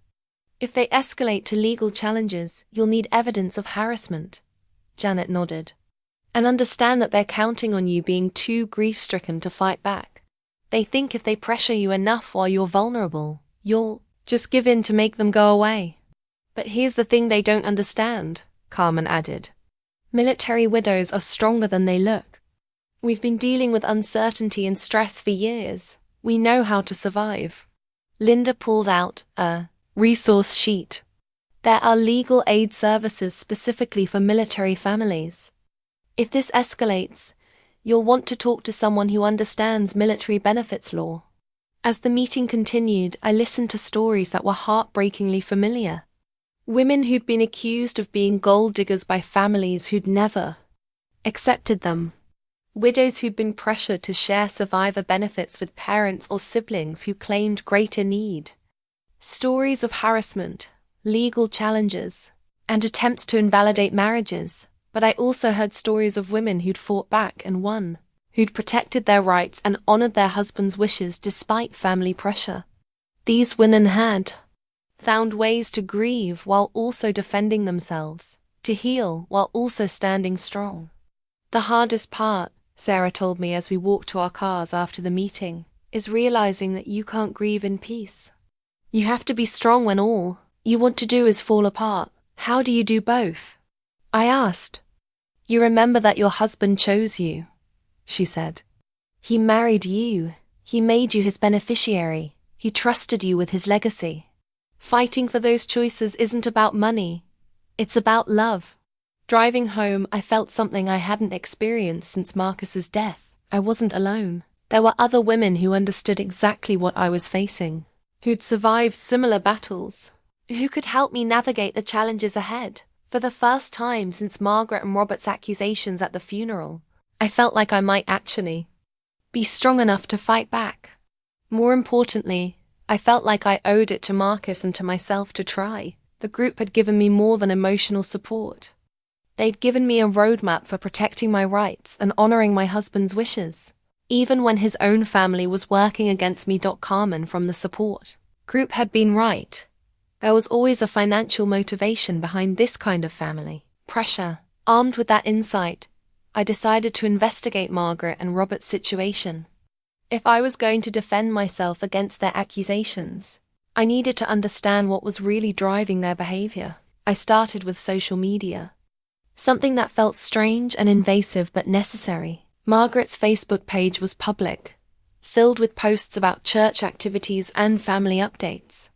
Speaker 1: If they escalate to legal challenges, you'll need evidence of harassment. Janet nodded. And understand that they're counting on you being too grief-stricken to fight back. They think if they pressure you enough while you're vulnerable, you'll just give in to make them go away. But here's the thing they don't understand, Carmen added. Military widows are stronger than they look. We've been dealing with uncertainty and stress for years. We know how to survive. Linda pulled out a resource sheet. There are legal aid services specifically for military families. If this escalates, you'll want to talk to someone who understands military benefits law. As the meeting continued, I listened to stories that were heartbreakingly familiar. Women who'd been accused of being gold diggers by families who'd never accepted them. Widows who'd been pressured to share survivor benefits with parents or siblings who claimed greater need. Stories of harassment, legal challenges, and attempts to invalidate marriages. But I also heard stories of women who'd fought back and won, who'd protected their rights and honored their husbands' wishes despite family pressure. These women had found ways to grieve while also defending themselves, to heal while also standing strong. The hardest part, Sarah told me as we walked to our cars after the meeting, is realizing that you can't grieve in peace. You have to be strong when all you want to do is fall apart. How do you do both? I asked. You remember that your husband chose you, she said. He married you. He made you his beneficiary. He trusted you with his legacy. Fighting for those choices isn't about money. It's about love. Driving home, I felt something I hadn't experienced since Marcus's death. I wasn't alone. There were other women who understood exactly what I was facing, who'd survived similar battles, who could help me navigate the challenges ahead. For the first time since Margaret and Robert's accusations at the funeral, I felt like I might actually be strong enough to fight back. More importantly, I felt like I owed it to Marcus and to myself to try. The group had given me more than emotional support. They'd given me a roadmap for protecting my rights and honoring my husband's wishes, even when his own family was working against me. Carmen from the support group had been right. There was always a financial motivation behind this kind of family pressure. Armed with that insight, I decided to investigate Margaret and Robert's situation. If I was going to defend myself against their accusations, I needed to understand what was really driving their behavior. I started with social media. Something that felt strange and invasive but necessary. Margaret's Facebook page was public, filled with posts about church activities and family updates.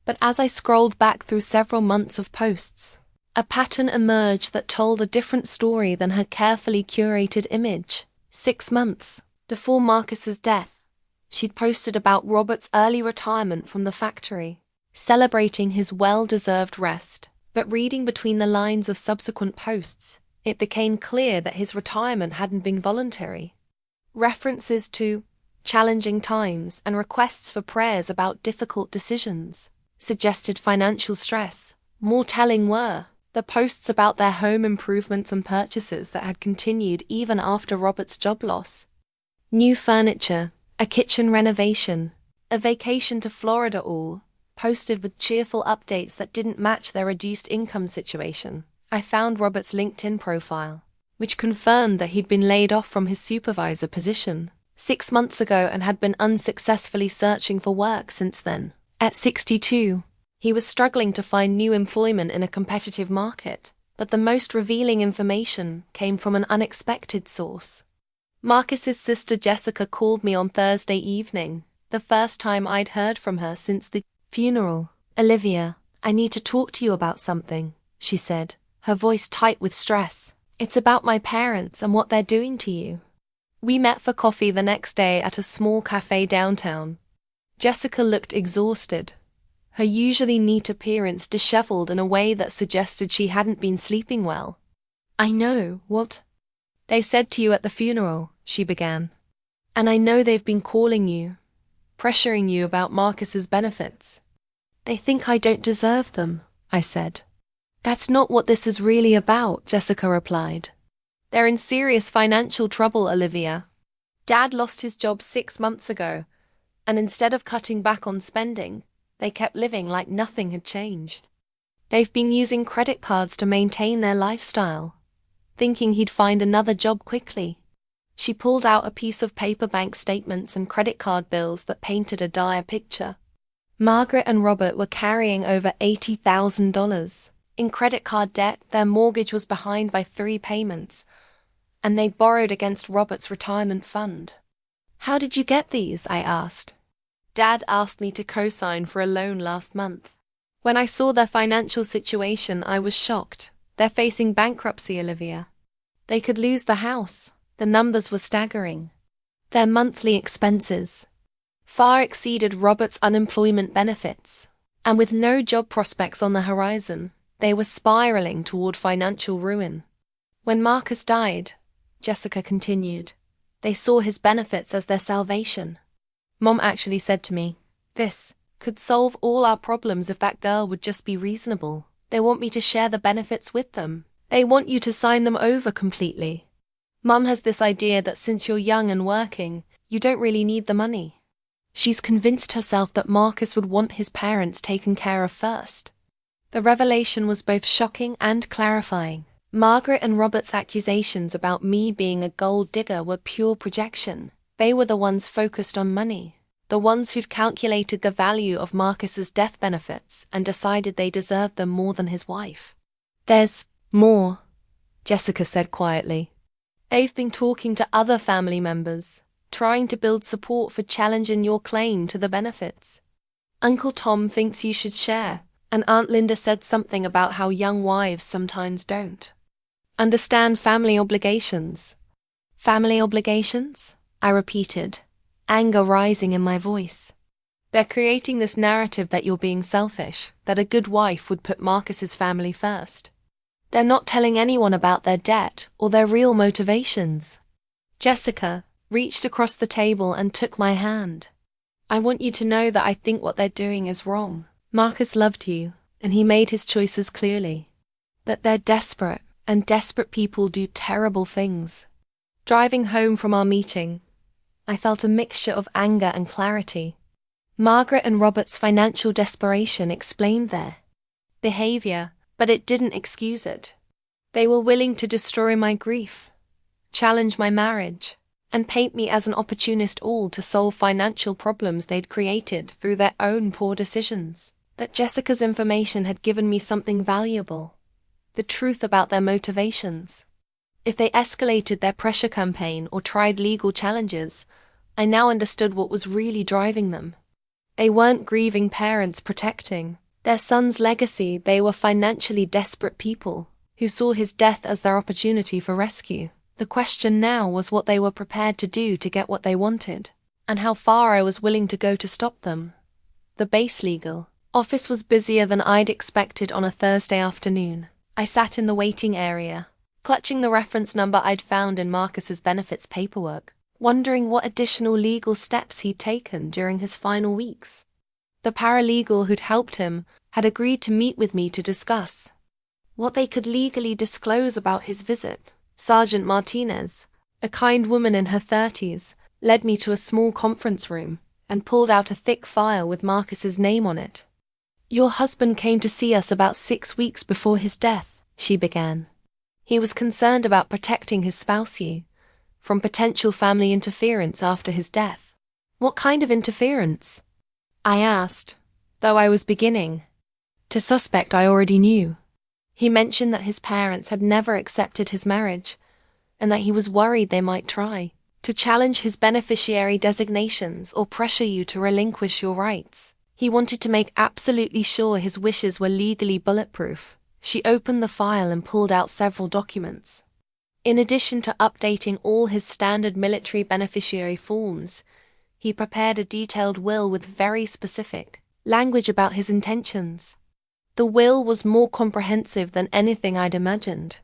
Speaker 1: But as I scrolled back through several months of posts, a pattern emerged that told a different story than her carefully curated image. 6 months before Marcus's death, she'd posted about Robert's early retirement from the factory, celebrating his well-deserved rest. But reading between the lines of subsequent posts, it became clear that his retirement hadn't been voluntary. References to challenging times and requests for prayers about difficult decisions suggested financial stress. More telling were the posts about their home improvements and purchases that had continued even after Robert's job loss. New furniture, a kitchen renovation, a vacation to Florida, all posted with cheerful updates that didn't match their reduced income situation. I found Robert's LinkedIn profile, which confirmed that he'd been laid off from his supervisor position 6 months ago and had been unsuccessfully searching for work since then. At 62, he was struggling to find new employment in a competitive market, but the most revealing information came from an unexpected source. Marcus's sister Jessica called me on Thursday evening, the first time I'd heard from her since the funeral. Olivia, I need to talk to you about something, she said, her voice tight with stress. It's about my parents and what they're doing to you. We met for coffee the next day at a small cafe downtown. Jessica looked exhausted, her usually neat appearance disheveled in a way that suggested she hadn't been sleeping well. I know what they said to you at the funeral, she began. And I know they've been calling you, pressuring you about Marcus's benefits. They think I don't deserve them, I said. That's not what this is really about, Jessica replied. They're in serious financial trouble, Olivia. Dad lost his job 6 months ago, and instead of cutting back on spending, they kept living like nothing had changed. They've been using credit cards to maintain their lifestyle, thinking he'd find another job quickly. She pulled out a piece of paper, bank statements and credit card bills that painted a dire picture. Margaret and Robert were carrying over $80,000 in credit card debt. Their mortgage was behind by 3 payments, and they borrowed against Robert's retirement fund. "How did you get these?" I asked. "Dad asked me to co-sign for a loan last month." When I saw their financial situation, I was shocked. They're facing bankruptcy, Olivia. They could lose the house. The numbers were staggering. Their monthly expenses far exceeded Robert's unemployment benefits, and with no job prospects on the horizon, they were spiraling toward financial ruin. "When Marcus died," Jessica continued, "they saw his benefits as their salvation. Mom actually said to me, 'This could solve all our problems if that girl would just be reasonable.' They want me to share the benefits with them. They want you to sign them over completely. Mom has this idea that since you're young and working, you don't really need the money. She's convinced herself that Marcus would want his parents taken care of first." The revelation was both shocking and clarifying. Margaret and Robert's accusations about me being a gold digger were pure projection. They were the ones focused on money, the ones who'd calculated the value of Marcus's death benefits and decided they deserved them more than his wife. "There's more," Jessica said quietly. "They've been talking to other family members, trying to build support for challenging your claim to the benefits. Uncle Tom thinks you should share, and Aunt Linda said something about how young wives sometimes don't understand family obligations." "Family obligations?" I repeated, anger rising in my voice. "They're creating this narrative that you're being selfish, that a good wife would put Marcus's family first. They're not telling anyone about their debt or their real motivations." Jessica reached across the table and took my hand. "I want you to know that I think what they're doing is wrong. Marcus loved you, and he made his choices clearly. That they're desperate, and desperate people do terrible things." Driving home from our meeting, I felt a mixture of anger and clarity. Margaret and Robert's financial desperation explained their behavior, but it didn't excuse it. They were willing to destroy my grief, challenge my marriage, and paint me as an opportunist, all to solve financial problems they'd created through their own poor decisions. That Jessica's information had given me something valuable, the truth about their motivations. If they escalated their pressure campaign or tried legal challenges, I now understood what was really driving them. They weren't grieving parents protecting their son's legacy. They were financially desperate people who saw his death as their opportunity for rescue. The question now was what they were prepared to do to get what they wanted, and how far I was willing to go to stop them. The base legal office was busier than I'd expected on a Thursday afternoon. I sat in the waiting area, clutching the reference number I'd found in Marcus's benefits paperwork, wondering what additional legal steps he'd taken during his final weeks. The paralegal who'd helped him had agreed to meet with me to discuss what they could legally disclose about his visit. Sergeant Martinez, a kind woman in her 30s, led me to a small conference room and pulled out a thick file with Marcus's name on it. "Your husband came to see us about 6 weeks before his death," she began. "He was concerned about protecting his spouse from potential family interference after his death." "What kind of interference?" I asked, though I was beginning to suspect I already knew. He mentioned that his parents had never accepted his marriage, and that he was worried they might try to challenge his beneficiary designations or pressure you to relinquish your rights. He wanted to make absolutely sure his wishes were legally bulletproof. She opened the file and pulled out several documents. In addition to updating all his standard military beneficiary forms, he prepared a detailed will with very specific language about his intentions. The will was more comprehensive than anything I'd imagined.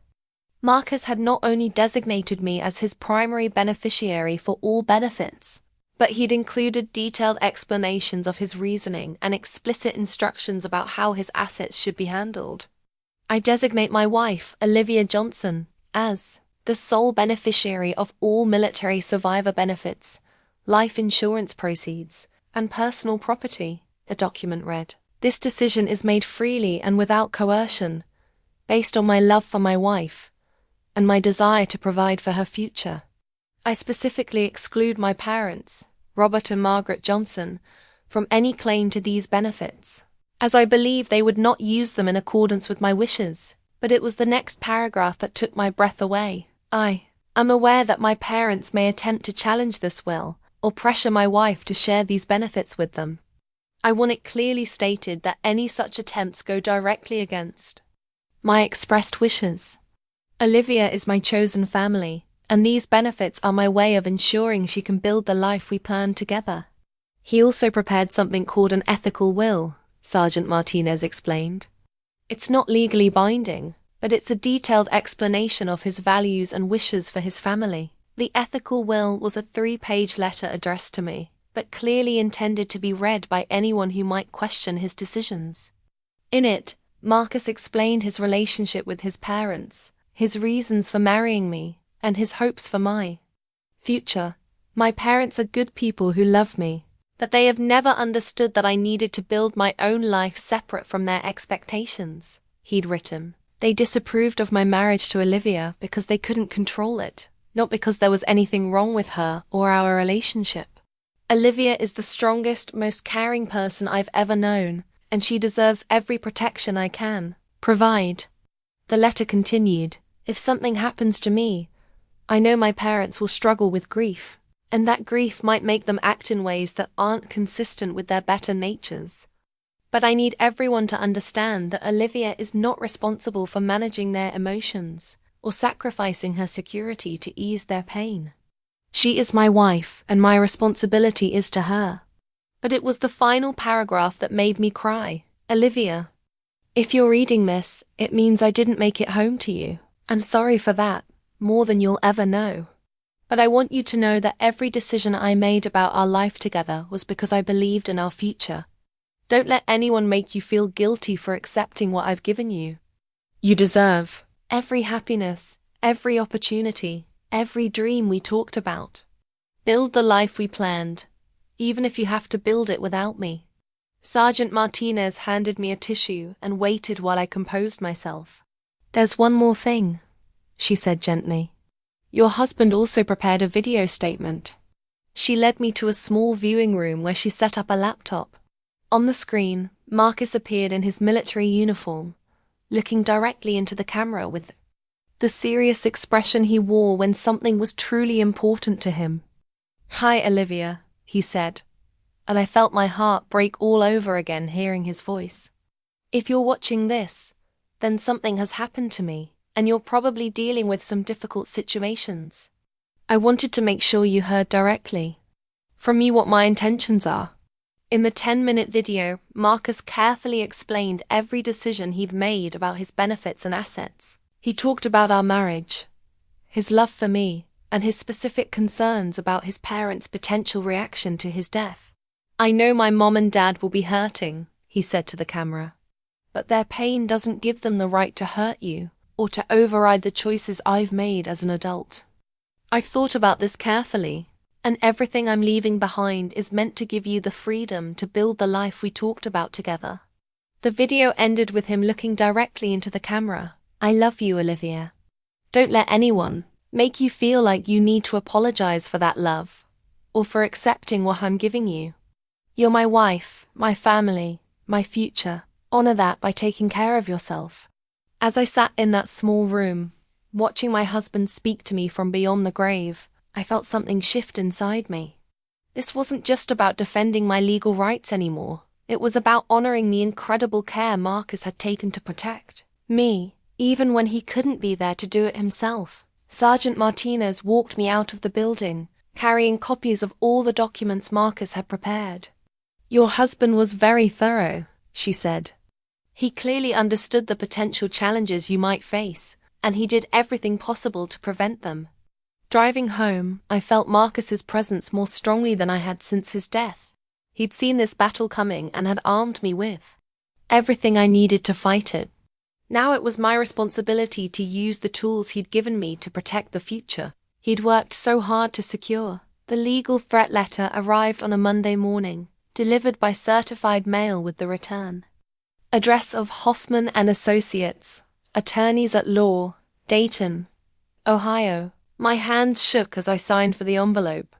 Speaker 1: Marcus had not only designated me as his primary beneficiary for all benefits, but he'd included detailed explanations of his reasoning and explicit instructions about how his assets should be handled. I designate my wife, Olivia Johnson, as the sole beneficiary of all military survivor benefits, life insurance proceeds, and personal property, the document read. "This decision is made freely and without coercion, based on my love for my wife and my desire to provide for her future." I specifically exclude my parents, Robert and Margaret Johnson, from any claim to these benefits, as I believe they would not use them in accordance with my wishes. But it was the next paragraph that took my breath away. I am aware that my parents may attempt to challenge this will, or pressure my wife to share these benefits with them. I want it clearly stated that any such attempts go directly against my expressed wishes. Olivia is my chosen family, and these benefits are my way of ensuring she can build the life we plan together. He also prepared something called an ethical will, Sergeant Martinez explained. It's not legally binding, but it's a detailed explanation of his values and wishes for his family. The ethical will was a 3-page letter addressed to me, but clearly intended to be read by anyone who might question his decisions. In it, Marcus explained his relationship with his parents, his reasons for marrying me, and his hopes for my future. My parents are good people who love me, but they have never understood that I needed to build my own life separate from their expectations, he'd written. They disapproved of my marriage to Olivia because they couldn't control it, not because there was anything wrong with her or our relationship. Olivia is the strongest, most caring person I've ever known, and she deserves every protection I can provide. The letter continued, if something happens to me, I know my parents will struggle with grief, and that grief might make them act in ways that aren't consistent with their better natures. But I need everyone to understand that Olivia is not responsible for managing their emotions or sacrificing her security to ease their pain. She is my wife, and my responsibility is to her. But it was the final paragraph that made me cry. Olivia, if you're reading this, it means I didn't make it home to you. I'm sorry for that, more than you'll ever know. But I want you to know that every decision I made about our life together was because I believed in our future. Don't let anyone make you feel guilty for accepting what I've given you. You deserve every happiness, every opportunity, every dream we talked about. Build the life we planned, even if you have to build it without me. Sergeant Martinez handed me a tissue and waited while I composed myself. There's one more thing, she said gently. Your husband also prepared a video statement. She led me to a small viewing room where she set up a laptop. On the screen, Marcus appeared in his military uniform, looking directly into the camera with the serious expression he wore when something was truly important to him. Hi, Olivia, he said, and I felt my heart break all over again hearing his voice. If you're watching this, then something has happened to me, and you're probably dealing with some difficult situations. I wanted to make sure you heard directly from me what my intentions are. In the 10-minute video, Marcus carefully explained every decision he'd made about his benefits and assets. He talked about our marriage, his love for me, and his specific concerns about his parents' potential reaction to his death. I know my mom and dad will be hurting, he said to the camera, but their pain doesn't give them the right to hurt you or to override the choices I've made as an adult. I've thought about this carefully, and everything I'm leaving behind is meant to give you the freedom to build the life we talked about together. The video ended with him looking directly into the camera. I love you, Olivia. Don't let anyone make you feel like you need to apologize for that love, or for accepting what I'm giving you. You're my wife, my family, my future. Honor that by taking care of yourself. As I sat in that small room, watching my husband speak to me from beyond the grave, I felt something shift inside me. This wasn't just about defending my legal rights anymore. It was about honoring the incredible care Marcus had taken to protect me, even when he couldn't be there to do it himself. Sergeant Martinez walked me out of the building, carrying copies of all the documents Marcus had prepared. Your husband was very thorough, she said. He clearly understood the potential challenges you might face, and he did everything possible to prevent them. Driving home, I felt Marcus's presence more strongly than I had since his death. He'd seen this battle coming and had armed me with everything I needed to fight it. Now it was my responsibility to use the tools he'd given me to protect the future he'd worked so hard to secure. The legal threat letter arrived on a Monday morning, delivered by certified mail with the return address of Hoffman and Associates, Attorneys at Law, Dayton, Ohio. My hands shook as I signed for the envelope,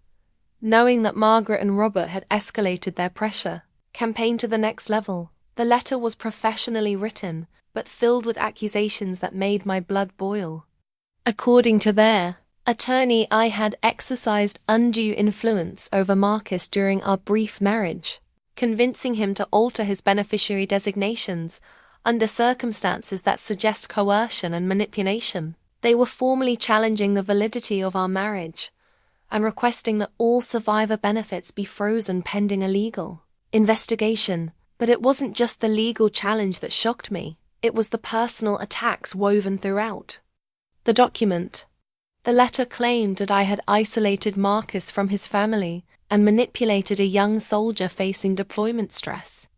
Speaker 1: knowing that Margaret and Robert had escalated their pressure campaign to the next level. The letter was professionally written, but filled with accusations that made my blood boil. According to their attorney, I had exercised undue influence over Marcus during our brief marriage, convincing him to alter his beneficiary designations under circumstances that suggest coercion and manipulation. They were formally challenging the validity of our marriage and requesting that all survivor benefits be frozen pending a legal investigation. But it wasn't just the legal challenge that shocked me, it was the personal attacks woven throughout. The document. The letter claimed that I had isolated Marcus from his family and manipulated a young soldier facing deployment stress.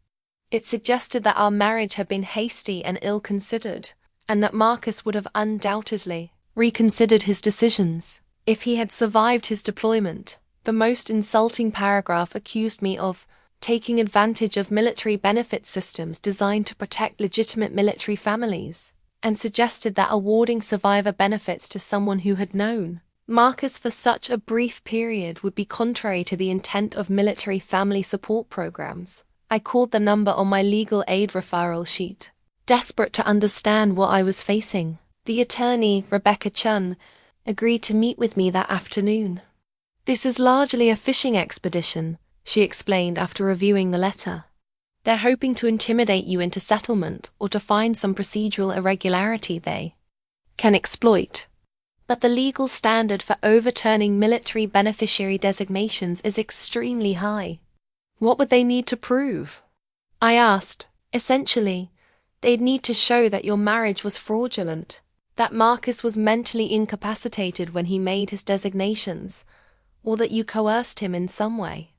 Speaker 1: It suggested that our marriage had been hasty and ill-considered, and that Marcus would have undoubtedly reconsidered his decisions if he had survived his deployment. The most insulting paragraph accused me of taking advantage of military benefit systems designed to protect legitimate military families, and suggested that awarding survivor benefits to someone who had known Marcus for such a brief period would be contrary to the intent of military family support programs. I called the number on my legal aid referral sheet, desperate to understand what I was facing. The attorney, Rebecca Chun, agreed to meet with me that afternoon. "This is largely a fishing expedition," she explained after reviewing the letter. "They're hoping to intimidate you into settlement or to find some procedural irregularity they can exploit. But the legal standard for overturning military beneficiary designations is extremely high." "What would they need to prove?" I asked. "Essentially, they'd need to show that your marriage was fraudulent, that Marcus was mentally incapacitated when he made his designations, or that you coerced him in some way.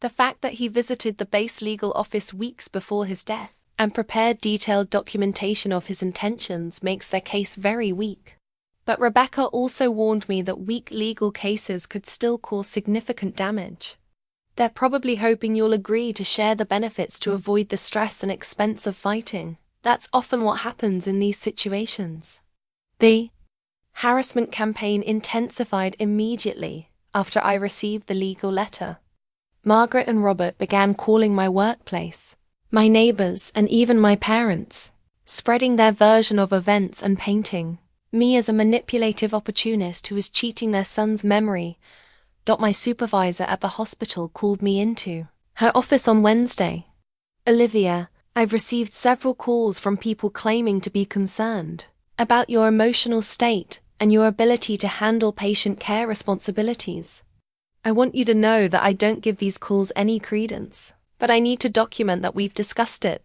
Speaker 1: The fact that he visited the base legal office weeks before his death and prepared detailed documentation of his intentions makes their case very weak." But Rebecca also warned me that weak legal cases could still cause significant damage. "They're probably hoping you'll agree to share the benefits to avoid the stress and expense of fighting. That's often what happens in these situations." The harassment campaign intensified immediately after I received the legal letter. Margaret and Robert began calling my workplace, my neighbors, and even my parents, spreading their version of events and painting me as a manipulative opportunist who was cheating their son's memory. My supervisor at the hospital called me into her office on Wednesday. "Olivia, I've received several calls from people claiming to be concerned about your emotional state and your ability to handle patient care responsibilities. I want you to know that I don't give these calls any credence, but I need to document that we've discussed it."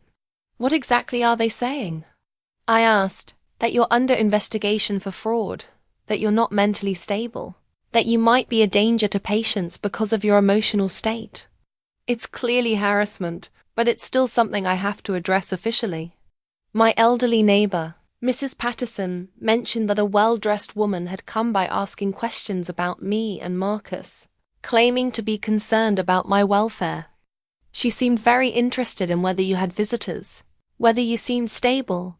Speaker 1: "What exactly are they saying?" I asked. "That you're under investigation for fraud, that you're not mentally stable, that you might be a danger to patients because of your emotional state." It's clearly harassment, but it's still something I have to address officially. My elderly neighbor, Mrs. Patterson, mentioned that a well-dressed woman had come by asking questions about me and Marcus, claiming to be concerned about my welfare. She seemed very interested in whether you had visitors, whether you seemed stable,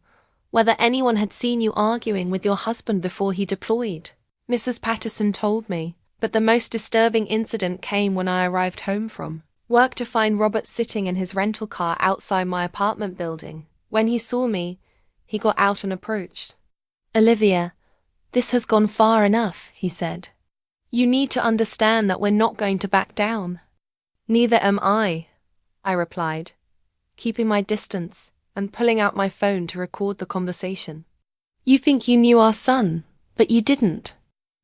Speaker 1: whether anyone had seen you arguing with your husband before he deployed. Mrs. Patterson told me, but the most disturbing incident came when I arrived home from work to find Robert sitting in his rental car outside my apartment building. When he saw me, he got out and approached. "Olivia, this has gone far enough," he said. "You need to understand that we're not going to back down." "Neither am I," I replied, keeping my distance and pulling out my phone to record the conversation. "You think you knew our son, but you didn't.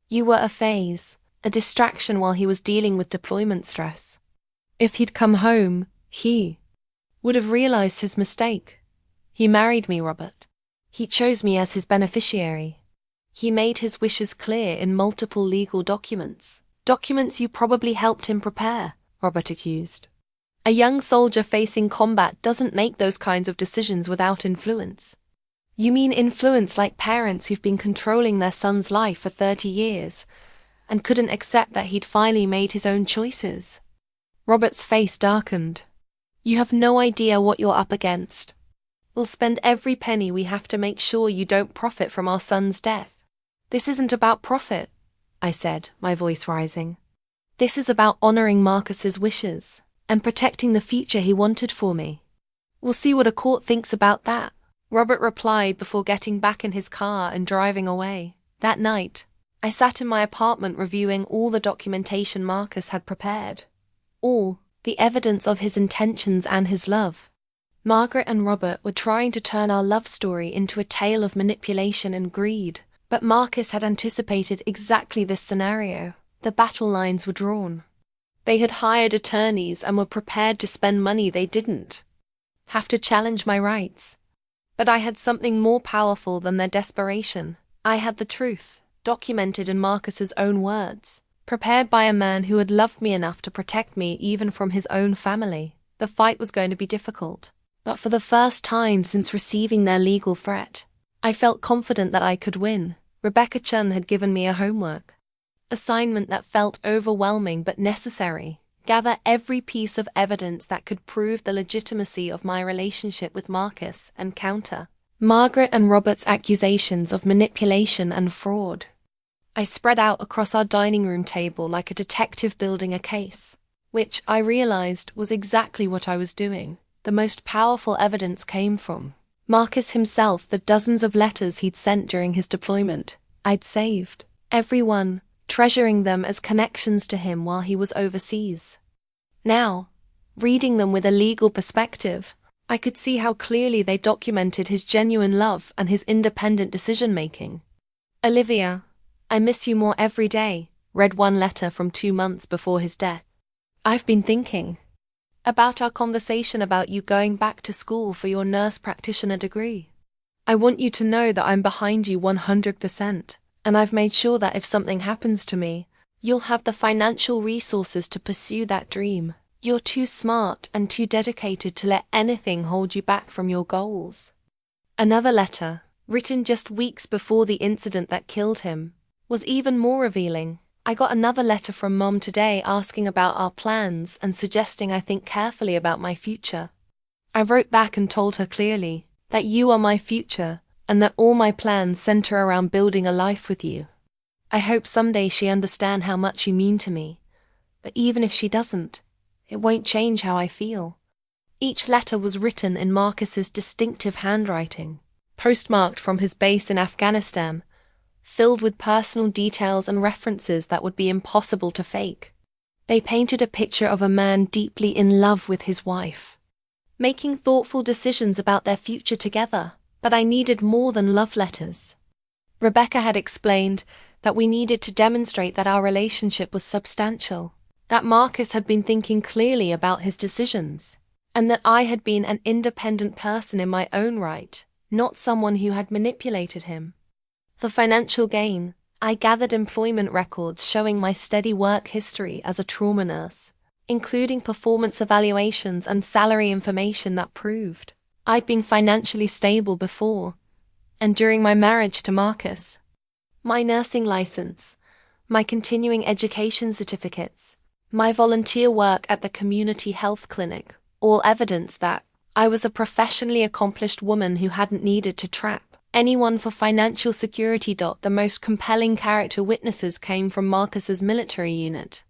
Speaker 1: You were a phase, a distraction while he was dealing with deployment stress. If he'd come home, he would have realized his mistake. He married me, Robert. He chose me as his beneficiary. He made his wishes clear in multiple legal documents. Documents you probably helped him prepare," Robert accused. "A young soldier facing combat doesn't make those kinds of decisions without influence." "You mean influence like parents who've been controlling their son's life for 30 years and couldn't accept that he'd finally made his own choices?" Robert's face darkened. "You have no idea what you're up against. We'll spend every penny we have to make sure you don't profit from our son's death." "This isn't about profit," I said, my voice rising. This is about honoring Marcus's wishes and protecting the future he wanted for me. We'll see what a court thinks about that, Robert replied before getting back in his car and driving away. That night, I sat in my apartment reviewing all the documentation Marcus had prepared. All the evidence of his intentions and his love. Margaret and Robert were trying to turn our love story into a tale of manipulation and greed, but Marcus had anticipated exactly this scenario. The battle lines were drawn. They had hired attorneys and were prepared to spend money they didn't have to challenge my rights. But I had something more powerful than their desperation. I had the truth, documented in Marcus's own words, prepared by a man who had loved me enough to protect me even from his own family. The fight was going to be difficult, but for the first time since receiving their legal threat, I felt confident that I could win. Rebecca Chun had given me a homework assignment that felt overwhelming but necessary. Gather every piece of evidence that could prove the legitimacy of my relationship with Marcus and counter Margaret and Robert's accusations of manipulation and fraud. I spread out across our dining room table like a detective building a case, which I realized was exactly what I was doing. The most powerful evidence came from Marcus himself, the dozens of letters he'd sent during his deployment. I'd saved every one, treasuring them as connections to him while he was overseas. Now, reading them with a legal perspective, I could see how clearly they documented his genuine love and his independent decision-making. Olivia, I miss you more every day, read one letter from 2 months before his death. I've been thinking about our conversation about you going back to school for your nurse practitioner degree. I want you to know that I'm behind you 100%. And I've made sure that if something happens to me, you'll have the financial resources to pursue that dream. You're too smart and too dedicated to let anything hold you back from your goals. Another letter, written just weeks before the incident that killed him, was even more revealing. I got another letter from Mom today asking about our plans and suggesting I think carefully about my future. I wrote back and told her clearly that you are my future, and that all my plans center around building a life with you. I hope someday she understands how much you mean to me, but even if she doesn't, it won't change how I feel. Each letter was written in Marcus's distinctive handwriting, postmarked from his base in Afghanistan, filled with personal details and references that would be impossible to fake. They painted a picture of a man deeply in love with his wife, making thoughtful decisions about their future together. But I needed more than love letters. Rebecca had explained that we needed to demonstrate that our relationship was substantial, that Marcus had been thinking clearly about his decisions, and that I had been an independent person in my own right, not someone who had manipulated him. For financial gain, I gathered employment records showing my steady work history as a trauma nurse, including performance evaluations and salary information that proved I'd been financially stable before and during my marriage to Marcus. My nursing license, my continuing education certificates, my volunteer work at the community health clinic, all evidence that I was a professionally accomplished woman who hadn't needed to trap anyone for financial security. The most compelling character witnesses came from Marcus's military unit.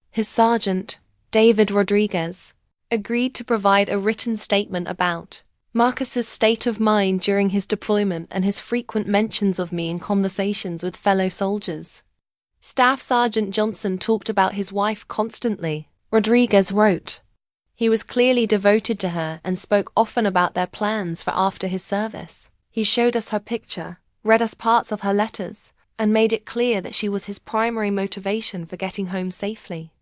Speaker 1: His sergeant, David Rodriguez, agreed to provide a written statement about Marcus's state of mind during his deployment and his frequent mentions of me in conversations with fellow soldiers. Staff Sergeant Johnson talked about his wife constantly, Rodriguez wrote. He was clearly devoted to her and spoke often about their plans for after his service. He showed us her picture, read us parts of her letters, and made it clear that she was his primary motivation for getting home safely.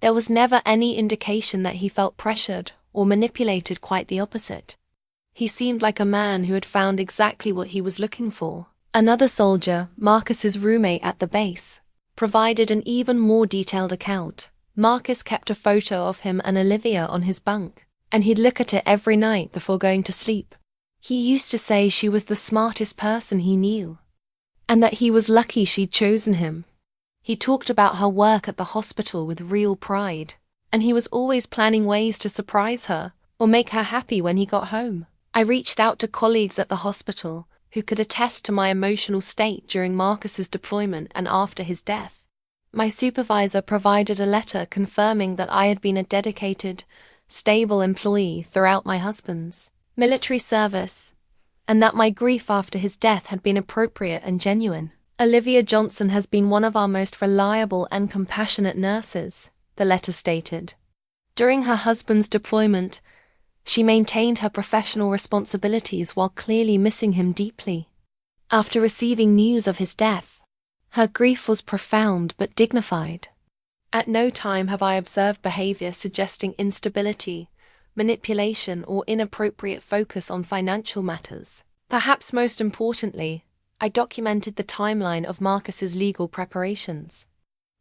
Speaker 1: There was never any indication that he felt pressured or manipulated, quite the opposite. He seemed like a man who had found exactly what he was looking for. Another soldier, Marcus's roommate at the base, provided an even more detailed account. Marcus kept a photo of him and Olivia on his bunk, and he'd look at it every night before going to sleep. He used to say she was the smartest person he knew, and that he was lucky she'd chosen him. He talked about her work at the hospital with real pride, and he was always planning ways to surprise her or make her happy when he got home. I reached out to colleagues at the hospital who could attest to my emotional state during Marcus's deployment and after his death. My supervisor provided a letter confirming that I had been a dedicated, stable employee throughout my husband's military service, and that my grief after his death had been appropriate and genuine. Olivia Johnson has been one of our most reliable and compassionate nurses, the letter stated. During her husband's deployment, she maintained her professional responsibilities while clearly missing him deeply. After receiving news of his death, her grief was profound but dignified. At no time have I observed behavior suggesting instability, manipulation, or inappropriate focus on financial matters. Perhaps most importantly, I documented the timeline of Marcus's legal preparations.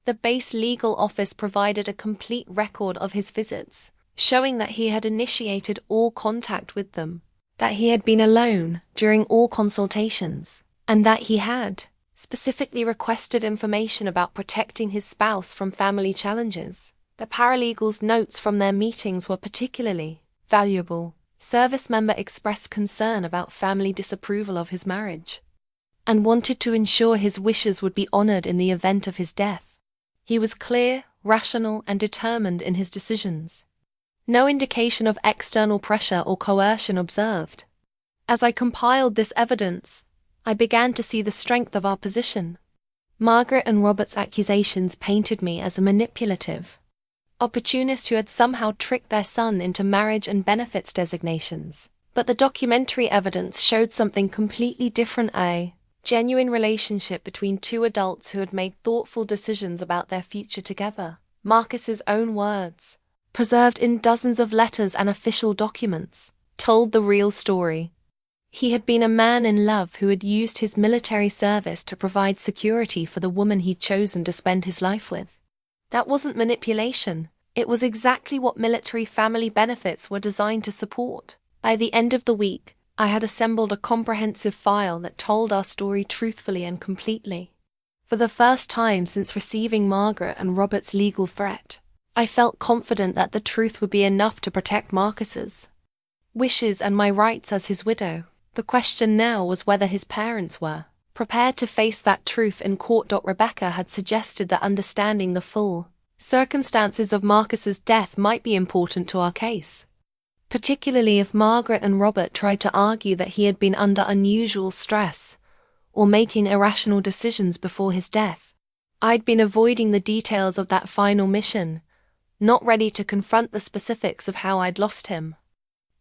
Speaker 1: The base legal office provided a complete record of his visits, showing that he had initiated all contact with them, that he had been alone during all consultations, and that he had specifically requested information about protecting his spouse from family challenges. The paralegal's notes from their meetings were particularly valuable. Service member expressed concern about family disapproval of his marriage and wanted to ensure his wishes would be honored in the event of his death. He was clear, rational, and determined in his decisions. No indication of external pressure or coercion observed. As I compiled this evidence, I began to see the strength of our position. Margaret and Robert's accusations painted me as a manipulative opportunist who had somehow tricked their son into marriage and benefits designations. But the documentary evidence showed something completely different: a genuine relationship between two adults who had made thoughtful decisions about their future together. Marcus's own words, preserved in dozens of letters and official documents, told the real story. He had been a man in love who had used his military service to provide security for the woman he'd chosen to spend his life with. That wasn't manipulation. It was exactly what military family benefits were designed to support. By the end of the week, I had assembled a comprehensive file that told our story truthfully and completely. For the first time since receiving Margaret and Robert's legal threat, I felt confident that the truth would be enough to protect Marcus's wishes and my rights as his widow. The question now was whether his parents were prepared to face that truth in court. Rebecca had suggested that understanding the full circumstances of Marcus's death might be important to our case, particularly if Margaret and Robert tried to argue that he had been under unusual stress or making irrational decisions before his death. I'd been avoiding the details of that final mission, not ready to confront the specifics of how I'd lost him.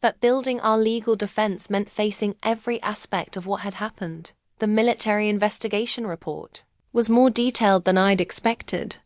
Speaker 1: But building our legal defense meant facing every aspect of what had happened. The military investigation report was more detailed than I'd expected.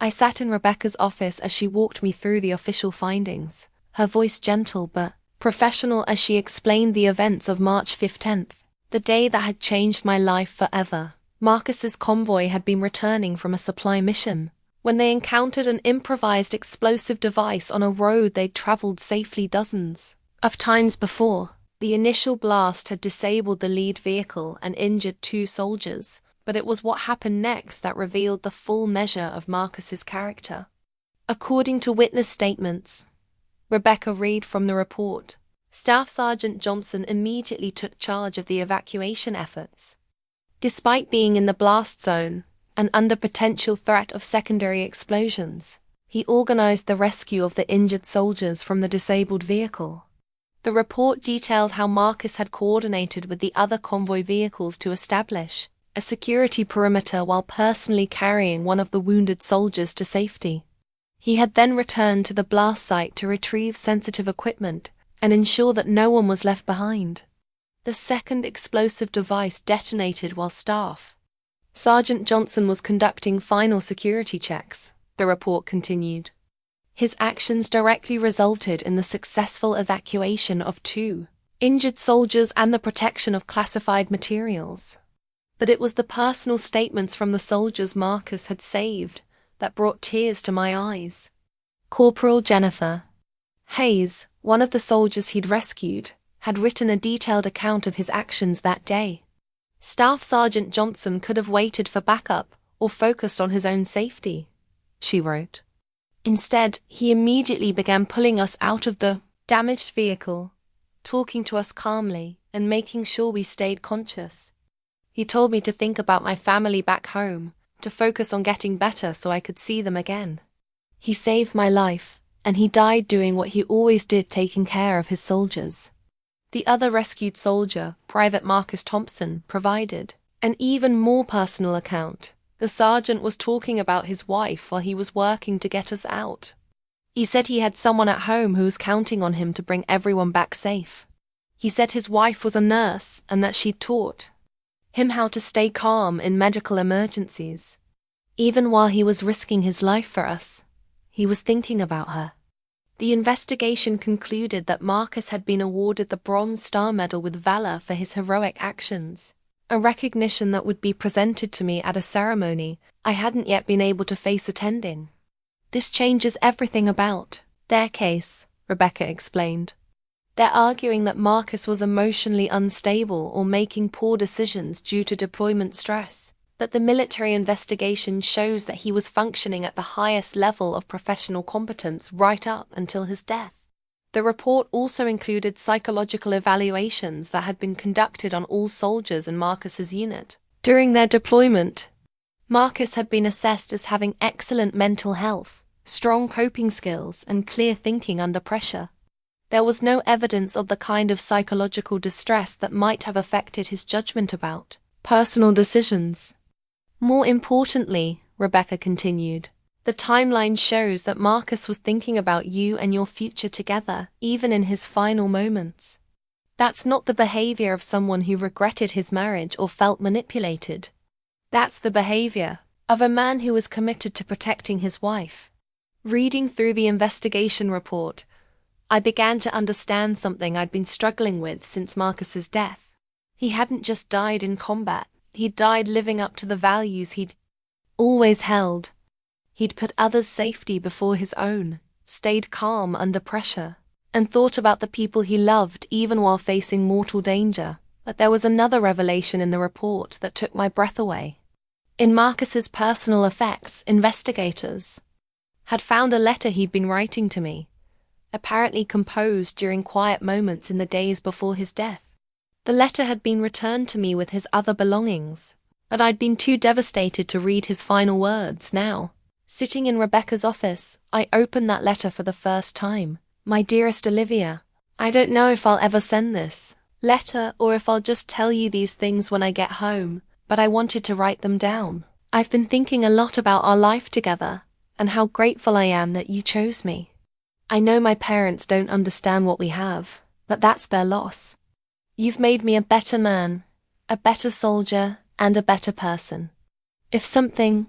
Speaker 1: I sat in Rebecca's office as she walked me through the official findings, her voice gentle but professional as she explained the events of March 15th, the day that had changed my life forever. Marcus's convoy had been returning from a supply mission when they encountered an improvised explosive device on a road they'd traveled safely dozens of times before. The initial blast had disabled the lead vehicle and injured 2 soldiers, but it was what happened next that revealed the full measure of Marcus's character. According to witness statements, Rebecca read from the report, Staff Sergeant Johnson immediately took charge of the evacuation efforts. Despite being in the blast zone and under potential threat of secondary explosions, he organized the rescue of the injured soldiers from the disabled vehicle. The report detailed how Marcus had coordinated with the other convoy vehicles to establish a security perimeter while personally carrying one of the wounded soldiers to safety. He had then returned to the blast site to retrieve sensitive equipment and ensure that no one was left behind. The second explosive device detonated while Staff Sergeant Johnson was conducting final security checks, the report continued. His actions directly resulted in the successful evacuation of 2 injured soldiers and the protection of classified materials. But it was the personal statements from the soldiers Marcus had saved that brought tears to my eyes. Corporal Jennifer Hayes, one of the soldiers he'd rescued, had written a detailed account of his actions that day. Staff Sergeant Johnson could have waited for backup or focused on his own safety, she wrote. Instead, he immediately began pulling us out of the damaged vehicle, talking to us calmly and making sure we stayed conscious. He told me to think about my family back home, to focus on getting better so I could see them again. He saved my life, and he died doing what he always did, taking care of his soldiers. The other rescued soldier, Private Marcus Thompson, provided an even more personal account. The sergeant was talking about his wife while he was working to get us out. He said he had someone at home who was counting on him to bring everyone back safe. He said his wife was a nurse and that she'd taught him how to stay calm in medical emergencies. Even while he was risking his life for us, he was thinking about her. The investigation concluded that Marcus had been awarded the Bronze Star Medal with Valor for his heroic actions, a recognition that would be presented to me at a ceremony I hadn't yet been able to face attending. This changes everything about their case, Rebecca explained. They're arguing that Marcus was emotionally unstable or making poor decisions due to deployment stress, but the military investigation shows that he was functioning at the highest level of professional competence right up until his death. The report also included psychological evaluations that had been conducted on all soldiers in Marcus's unit. During their deployment, Marcus had been assessed as having excellent mental health, strong coping skills, and clear thinking under pressure. There was no evidence of the kind of psychological distress that might have affected his judgment about personal decisions. More importantly, Rebecca continued, the timeline shows that Marcus was thinking about you and your future together, even in his final moments. That's not the behavior of someone who regretted his marriage or felt manipulated. That's the behavior of a man who was committed to protecting his wife. Reading through the investigation report, I began to understand something I'd been struggling with since Marcus's death. He hadn't just died in combat. He'd died living up to the values he'd always held. He'd put others' safety before his own, stayed calm under pressure, and thought about the people he loved even while facing mortal danger. But there was another revelation in the report that took my breath away. In Marcus's personal effects, investigators had found a letter he'd been writing to me, apparently composed during quiet moments in the days before his death. The letter had been returned to me with his other belongings, but I'd been too devastated to read his final words now. Sitting in Rebecca's office, I opened that letter for the first time. My dearest Olivia, I don't know if I'll ever send this letter or if I'll just tell you these things when I get home, but I wanted to write them down. I've been thinking a lot about our life together and how grateful I am that you chose me. I know my parents don't understand what we have, but that's their loss. You've made me a better man, a better soldier, and a better person. If something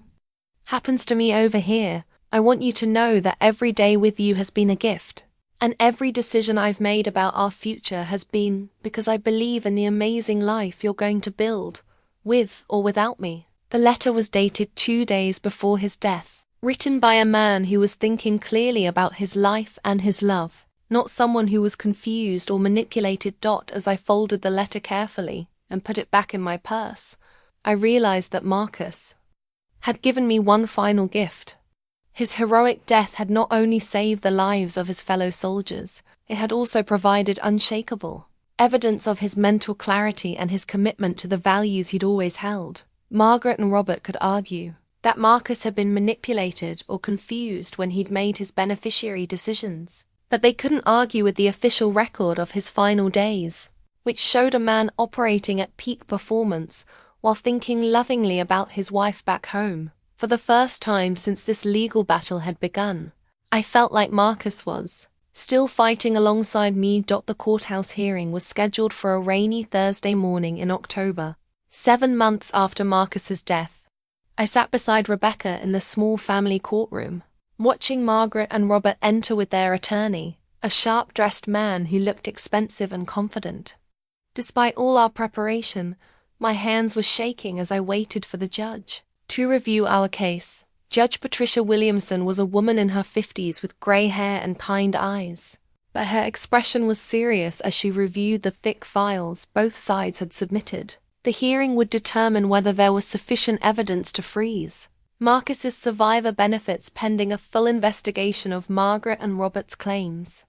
Speaker 1: happens to me over here, I want you to know that every day with you has been a gift, and every decision I've made about our future has been because I believe in the amazing life you're going to build, with or without me. The letter was dated 2 days before his death, written by a man who was thinking clearly about his life and his love. Not someone who was confused or manipulated. As I folded the letter carefully and put it back in my purse, I realized that Marcus had given me one final gift. His heroic death had not only saved the lives of his fellow soldiers, it had also provided unshakable evidence of his mental clarity and his commitment to the values he'd always held. Margaret and Robert could argue that Marcus had been manipulated or confused when he'd made his beneficiary decisions, but they couldn't argue with the official record of his final days, which showed a man operating at peak performance while thinking lovingly about his wife back home. For the first time since this legal battle had begun, I felt like Marcus was still fighting alongside me. The courthouse hearing was scheduled for a rainy Thursday morning in October, 7 months after Marcus's death. I sat beside Rebecca in the small family courtroom, watching Margaret and Robert enter with their attorney, a sharp-dressed man who looked expensive and confident. Despite all our preparation, my hands were shaking as I waited for the judge to review our case. Judge Patricia Williamson was a woman in her 50s with grey hair and kind eyes, but her expression was serious as she reviewed the thick files both sides had submitted. The hearing would determine whether there was sufficient evidence to freeze Marcus's survivor benefits pending a full investigation of Margaret and Robert's claims.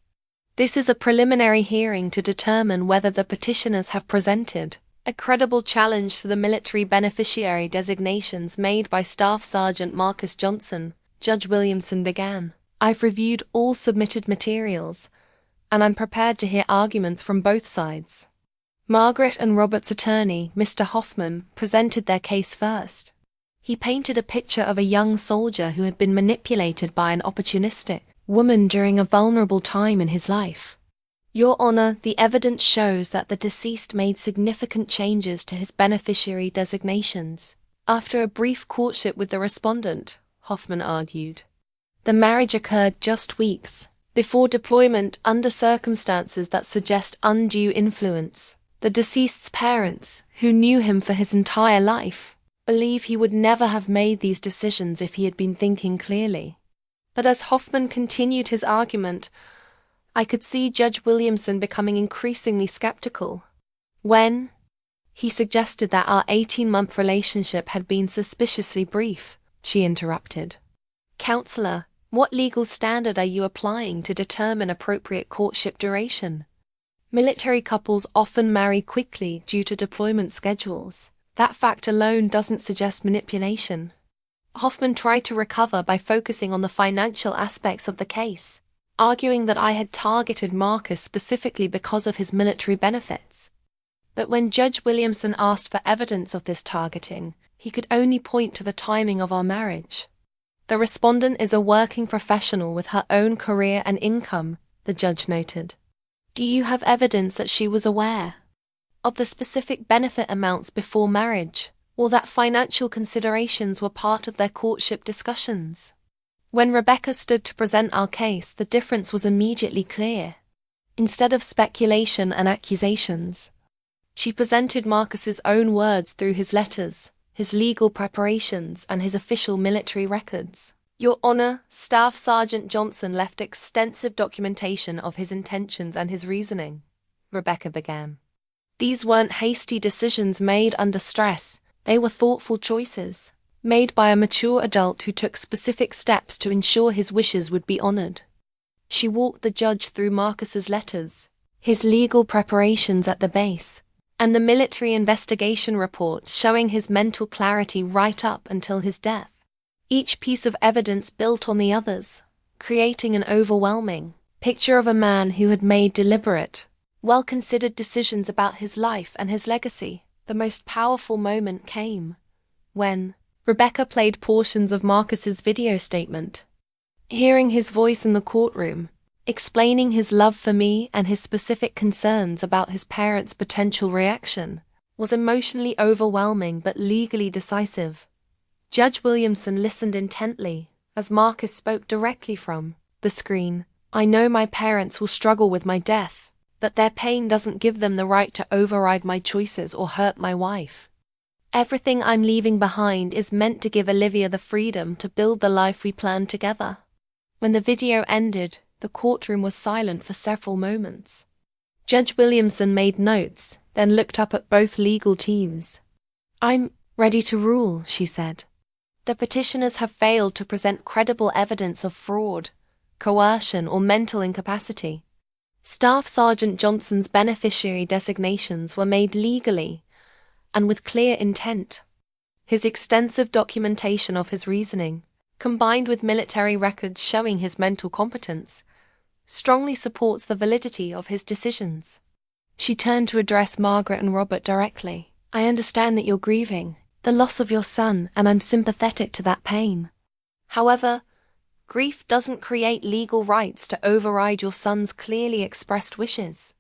Speaker 1: This is a preliminary hearing to determine whether the petitioners have presented A credible challenge to the military beneficiary designations made by Staff Sergeant Marcus Johnson, Judge Williamson began. I've reviewed all submitted materials, and I'm prepared to hear arguments from both sides. Margaret and Robert's attorney, Mr. Hoffman, presented their case first. He painted a picture of a young soldier who had been manipulated by an opportunistic woman during a vulnerable time in his life. Your Honor, the evidence shows that the deceased made significant changes to his beneficiary designations after a brief courtship with the respondent, Hoffman argued. The marriage occurred just weeks before deployment under circumstances that suggest undue influence. The deceased's parents, who knew him for his entire life, believe he would never have made these decisions if he had been thinking clearly. But as Hoffman continued his argument, I could see Judge Williamson becoming increasingly skeptical. When he suggested that our 18-month relationship had been suspiciously brief, she interrupted. Counselor, what legal standard are you applying to determine appropriate courtship duration? Military couples often marry quickly due to deployment schedules. That fact alone doesn't suggest manipulation. Hoffman tried to recover by focusing on the financial aspects of the case, arguing that I had targeted Marcus specifically because of his military benefits. But when Judge Williamson asked for evidence of this targeting, he could only point to the timing of our marriage. The respondent is a working professional with her own career and income, the judge noted. Do you have evidence that she was aware of the specific benefit amounts before marriage, or that financial considerations were part of their courtship discussions? When Rebecca stood to present our case, the difference was immediately clear. Instead of speculation and accusations, she presented Marcus's own words through his letters, his legal preparations, and his official military records. Your Honor, Staff Sergeant Johnson left extensive documentation of his intentions and his reasoning, Rebecca began. These weren't hasty decisions made under stress, they were thoughtful choices, made by a mature adult who took specific steps to ensure his wishes would be honored. She walked the judge through Marcus's letters, his legal preparations at the base, and the military investigation report showing his mental clarity right up until his death. Each piece of evidence built on the others, creating an overwhelming picture of a man who had made deliberate, well-considered decisions about his life and his legacy. The most powerful moment came when Rebecca played portions of Marcus's video statement. Hearing his voice in the courtroom, explaining his love for me and his specific concerns about his parents' potential reaction, was emotionally overwhelming but legally decisive. Judge Williamson listened intently as Marcus spoke directly from the screen. I know my parents will struggle with my death, but their pain doesn't give them the right to override my choices or hurt my wife. Everything I'm leaving behind is meant to give Olivia the freedom to build the life we planned together. When the video ended, the courtroom was silent for several moments. Judge Williamson made notes, then looked up at both legal teams. I'm ready to rule, she said. The petitioners have failed to present credible evidence of fraud, coercion, or mental incapacity. Staff Sergeant Johnson's beneficiary designations were made legally and with clear intent. His extensive documentation of his reasoning, combined with military records showing his mental competence, strongly supports the validity of his decisions. She turned to address Margaret and Robert directly. I understand that you're grieving the loss of your son, and I'm sympathetic to that pain. However, grief doesn't create legal rights to override your son's clearly expressed wishes.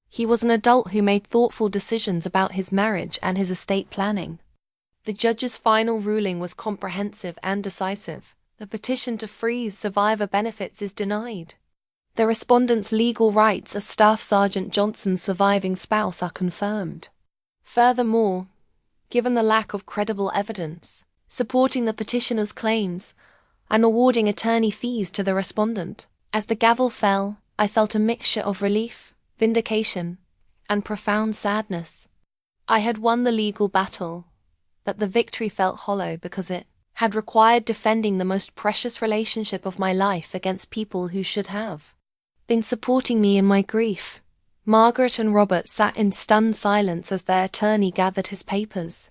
Speaker 1: He was an adult who made thoughtful decisions about his marriage and his estate planning. The judge's final ruling was comprehensive and decisive. The petition to freeze survivor benefits is denied. The respondent's legal rights as Staff Sergeant Johnson's surviving spouse are confirmed. Furthermore, given the lack of credible evidence supporting the petitioner's claims, and awarding attorney fees to the respondent. As the gavel fell, I felt a mixture of relief, vindication, and profound sadness. I had won the legal battle, but the victory felt hollow because it had required defending the most precious relationship of my life against people who should have been supporting me in my grief. Margaret and Robert sat in stunned silence as their attorney gathered his papers.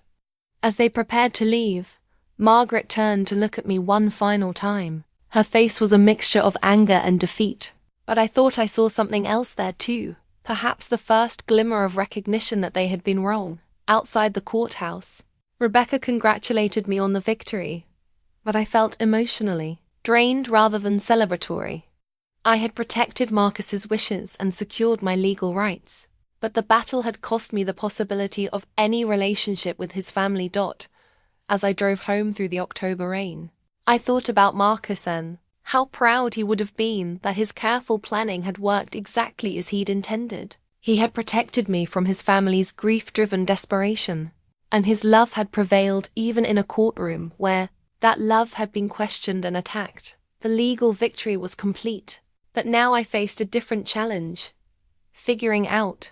Speaker 1: As they prepared to leave, Margaret turned to look at me one final time. Her face was a mixture of anger and defeat. But I thought I saw something else there too, perhaps the first glimmer of recognition that they had been wrong. Outside the courthouse, Rebecca congratulated me on the victory, but I felt emotionally drained rather than celebratory. I had protected Marcus's wishes and secured my legal rights, but the battle had cost me the possibility of any relationship with his family. As I drove home through the October rain, I thought about Marcus and how proud he would have been that his careful planning had worked exactly as he'd intended. He had protected me from his family's grief-driven desperation, and his love had prevailed even in a courtroom where that love had been questioned and attacked. The legal victory was complete, but now I faced a different challenge: figuring out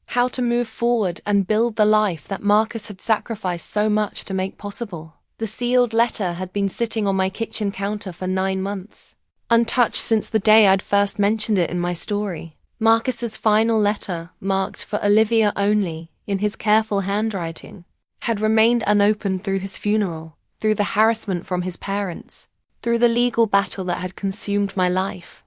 Speaker 1: how to move forward and build the life that Marcus had sacrificed so much to make possible. The sealed letter had been sitting on my kitchen counter for 9 months, untouched since the day I'd first mentioned it in my story. Marcus's final letter, marked for Olivia only, in his careful handwriting, had remained unopened through his funeral, through the harassment from his parents, through the legal battle that had consumed my life.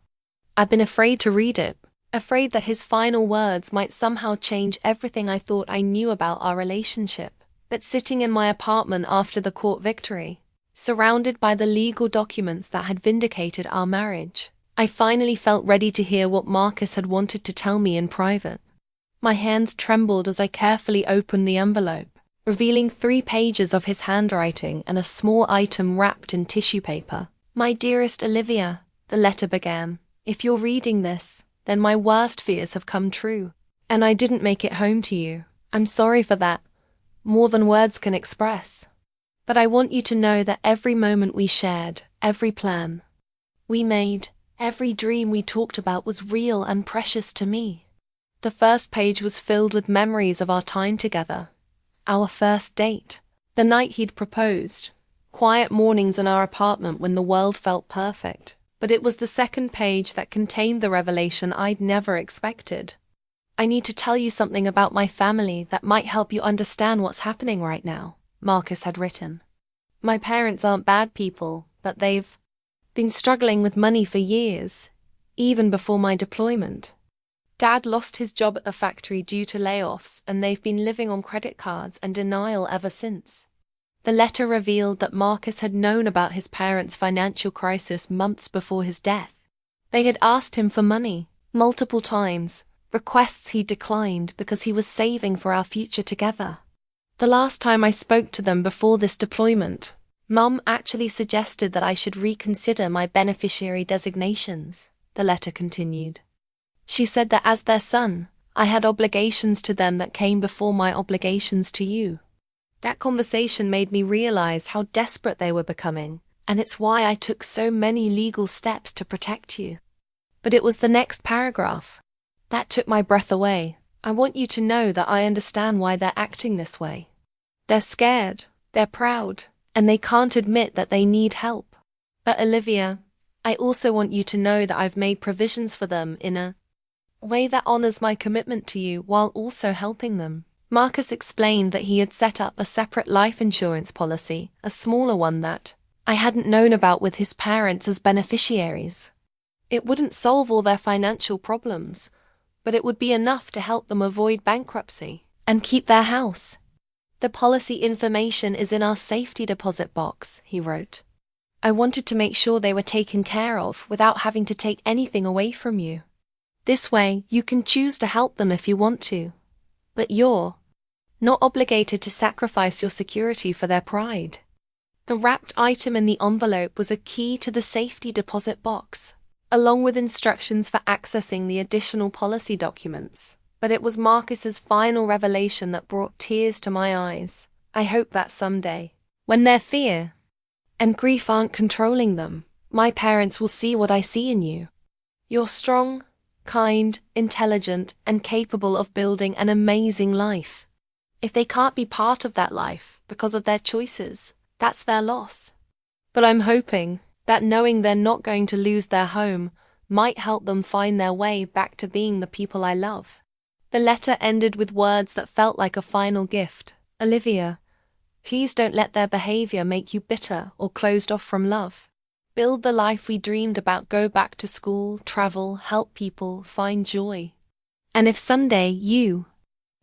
Speaker 1: I'd been afraid to read it, afraid that his final words might somehow change everything I thought I knew about our relationship. But sitting in my apartment after the court victory, surrounded by the legal documents that had vindicated our marriage, I finally felt ready to hear what Marcus had wanted to tell me in private. My hands trembled as I carefully opened the envelope, revealing 3 pages of his handwriting and a small item wrapped in tissue paper. "My dearest Olivia," the letter began, "if you're reading this, then my worst fears have come true, and I didn't make it home to you. I'm sorry for that, more than words can express. But I want you to know that every moment we shared, every plan we made, every dream we talked about was real and precious to me." The first page was filled with memories of our time together. Our first date, the night he'd proposed, quiet mornings in our apartment when the world felt perfect. But it was the second page that contained the revelation I'd never expected. "I need to tell you something about my family that might help you understand what's happening right now," Marcus had written. "My parents aren't bad people, but they've been struggling with money for years, even before my deployment. Dad lost his job at the factory due to layoffs, and they've been living on credit cards and denial ever since." The letter revealed that Marcus had known about his parents' financial crisis months before his death. They had asked him for money multiple times, requests he declined because he was saving for our future together. "The last time I spoke to them before this deployment, Mum actually suggested that I should reconsider my beneficiary designations," the letter continued. "She said that as their son, I had obligations to them that came before my obligations to you. That conversation made me realize how desperate they were becoming, and it's why I took so many legal steps to protect you." But it was the next paragraph that took my breath away. "I want you to know that I understand why they're acting this way. They're scared, they're proud, and they can't admit that they need help. But Olivia, I also want you to know that I've made provisions for them in a way that honors my commitment to you while also helping them." Marcus explained that he had set up a separate life insurance policy, a smaller one that I hadn't known about, with his parents as beneficiaries. It wouldn't solve all their financial problems, but it would be enough to help them avoid bankruptcy and keep their house. "The policy information is in our safety deposit box," he wrote. "I wanted to make sure they were taken care of without having to take anything away from you. This way, you can choose to help them if you want to, but you're not obligated to sacrifice your security for their pride." The wrapped item in the envelope was a key to the safety deposit box, along with instructions for accessing the additional policy documents. But it was Marcus's final revelation that brought tears to my eyes. "I hope that someday, when their fear and grief aren't controlling them, my parents will see what I see in you. You're strong, kind, intelligent, and capable of building an amazing life. If they can't be part of that life because of their choices, that's their loss. But I'm hoping that knowing they're not going to lose their home might help them find their way back to being the people I love." The letter ended with words that felt like a final gift. Olivia, please don't let their behavior make you bitter or closed off from love. Build the life we dreamed about, go back to school, travel, help people, find joy. And if someday you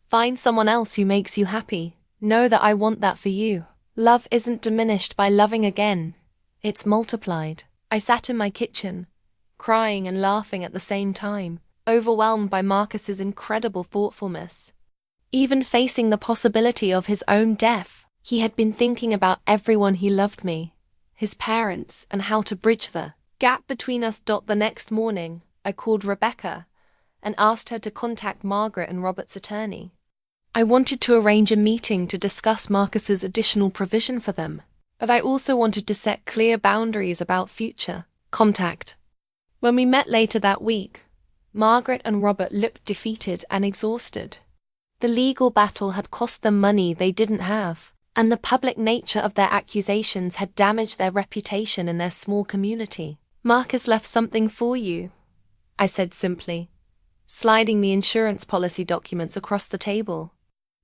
Speaker 1: find someone else who makes you happy, know that I want that for you. Love isn't diminished by loving again. It's multiplied. I sat in my kitchen, crying and laughing at the same time, overwhelmed by Marcus's incredible thoughtfulness. Even facing the possibility of his own death, he had been thinking about everyone he loved, me, his parents, and how to bridge the gap between us. The next morning, I called Rebecca and asked her to contact Margaret and Robert's attorney. I wanted to arrange a meeting to discuss Marcus's additional provision for them, but I also wanted to set clear boundaries about future contact. When we met later that week, Margaret and Robert looked defeated and exhausted. The legal battle had cost them money they didn't have, and the public nature of their accusations had damaged their reputation in their small community. Marcus left something for you, I said simply, sliding the insurance policy documents across the table.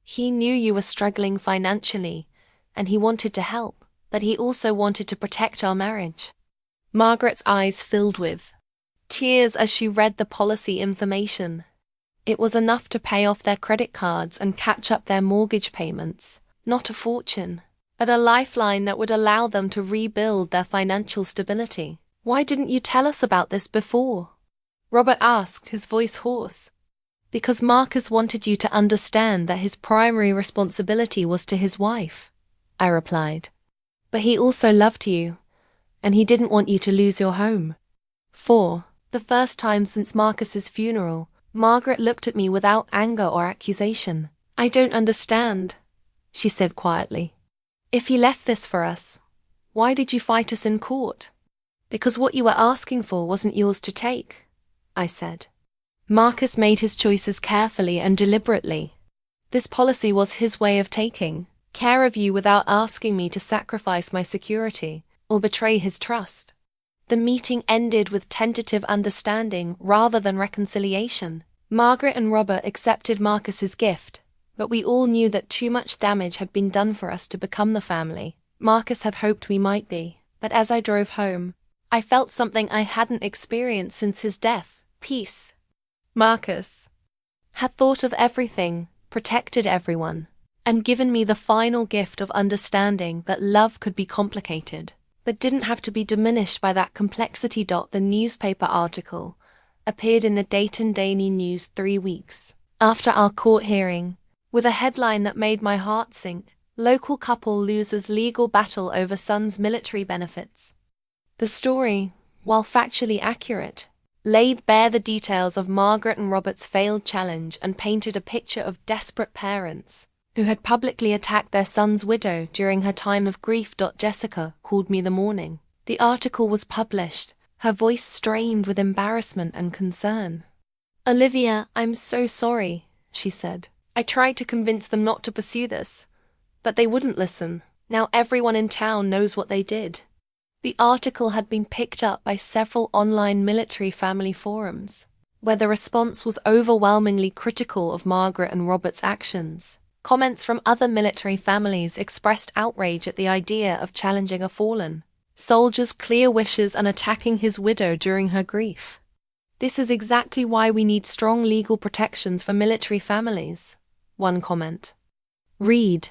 Speaker 1: He knew you were struggling financially, and he wanted to help, but he also wanted to protect our marriage. Margaret's eyes filled with tears as she read the policy information. It was enough to pay off their credit cards and catch up their mortgage payments. Not a fortune, but a lifeline that would allow them to rebuild their financial stability. Why didn't you tell us about this before? Robert asked, his voice hoarse. Because Marcus wanted you to understand that his primary responsibility was to his wife, I replied. But he also loved you, and he didn't want you to lose your home. For the first time since Marcus's funeral, Margaret looked at me without anger or accusation. I don't understand, she said quietly. If he left this for us, why did you fight us in court? Because what you were asking for wasn't yours to take, I said. Marcus made his choices carefully and deliberately. This policy was his way of taking care of you without asking me to sacrifice my security or betray his trust. The meeting ended with tentative understanding rather than reconciliation. Margaret and Robert accepted Marcus's gift, but we all knew that too much damage had been done for us to become the family Marcus had hoped we might be. But as I drove home, I felt something I hadn't experienced since his death: peace. Marcus had thought of everything, protected everyone, and given me the final gift of understanding that love could be complicated, but didn't have to be diminished by that complexity. The newspaper article appeared in the Dayton Daily News 3 weeks after our court hearing, with a headline that made my heart sink: Local couple loses legal battle over son's military benefits. The story, while factually accurate, laid bare the details of Margaret and Robert's failed challenge and painted a picture of desperate parents who had publicly attacked their son's widow during her time of grief. Jessica called me the morning the article was published, her voice strained with embarrassment and concern. Olivia, I'm so sorry, she said. I tried to convince them not to pursue this, but they wouldn't listen. Now everyone in town knows what they did. The article had been picked up by several online military family forums, where the response was overwhelmingly critical of Margaret and Robert's actions. Comments from other military families expressed outrage at the idea of challenging a fallen soldier's clear wishes and attacking his widow during her grief. This is exactly why we need strong legal protections for military families, one comment read.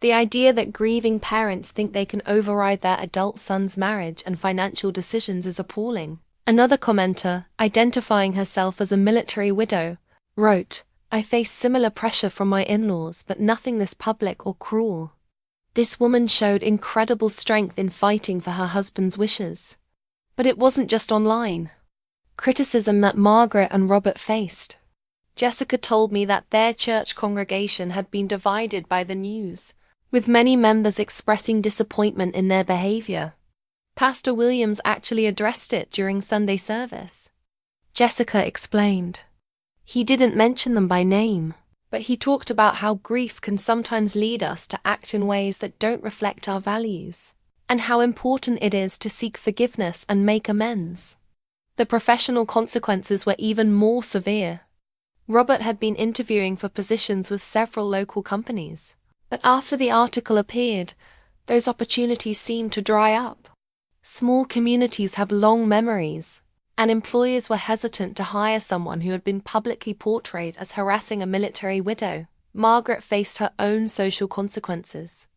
Speaker 1: The idea that grieving parents think they can override their adult son's marriage and financial decisions is appalling. Another commenter, identifying herself as a military widow, wrote, I face similar pressure from my in-laws, but nothing this public or cruel. This woman showed incredible strength in fighting for her husband's wishes. But it wasn't just online. Criticism that Margaret and Robert faced. Jessica told me that their church congregation had been divided by the news, with many members expressing disappointment in their behavior. Pastor Williams actually addressed it during Sunday service. Jessica explained. He didn't mention them by name, but he talked about how grief can sometimes lead us to act in ways that don't reflect our values, and how important it is to seek forgiveness and make amends. The professional consequences were even more severe. Robert had been interviewing for positions with several local companies. But after the article appeared, those opportunities seemed to dry up. Small communities have long memories, and employers were hesitant to hire someone who had been publicly portrayed as harassing a military widow. Margaret faced her own social consequences.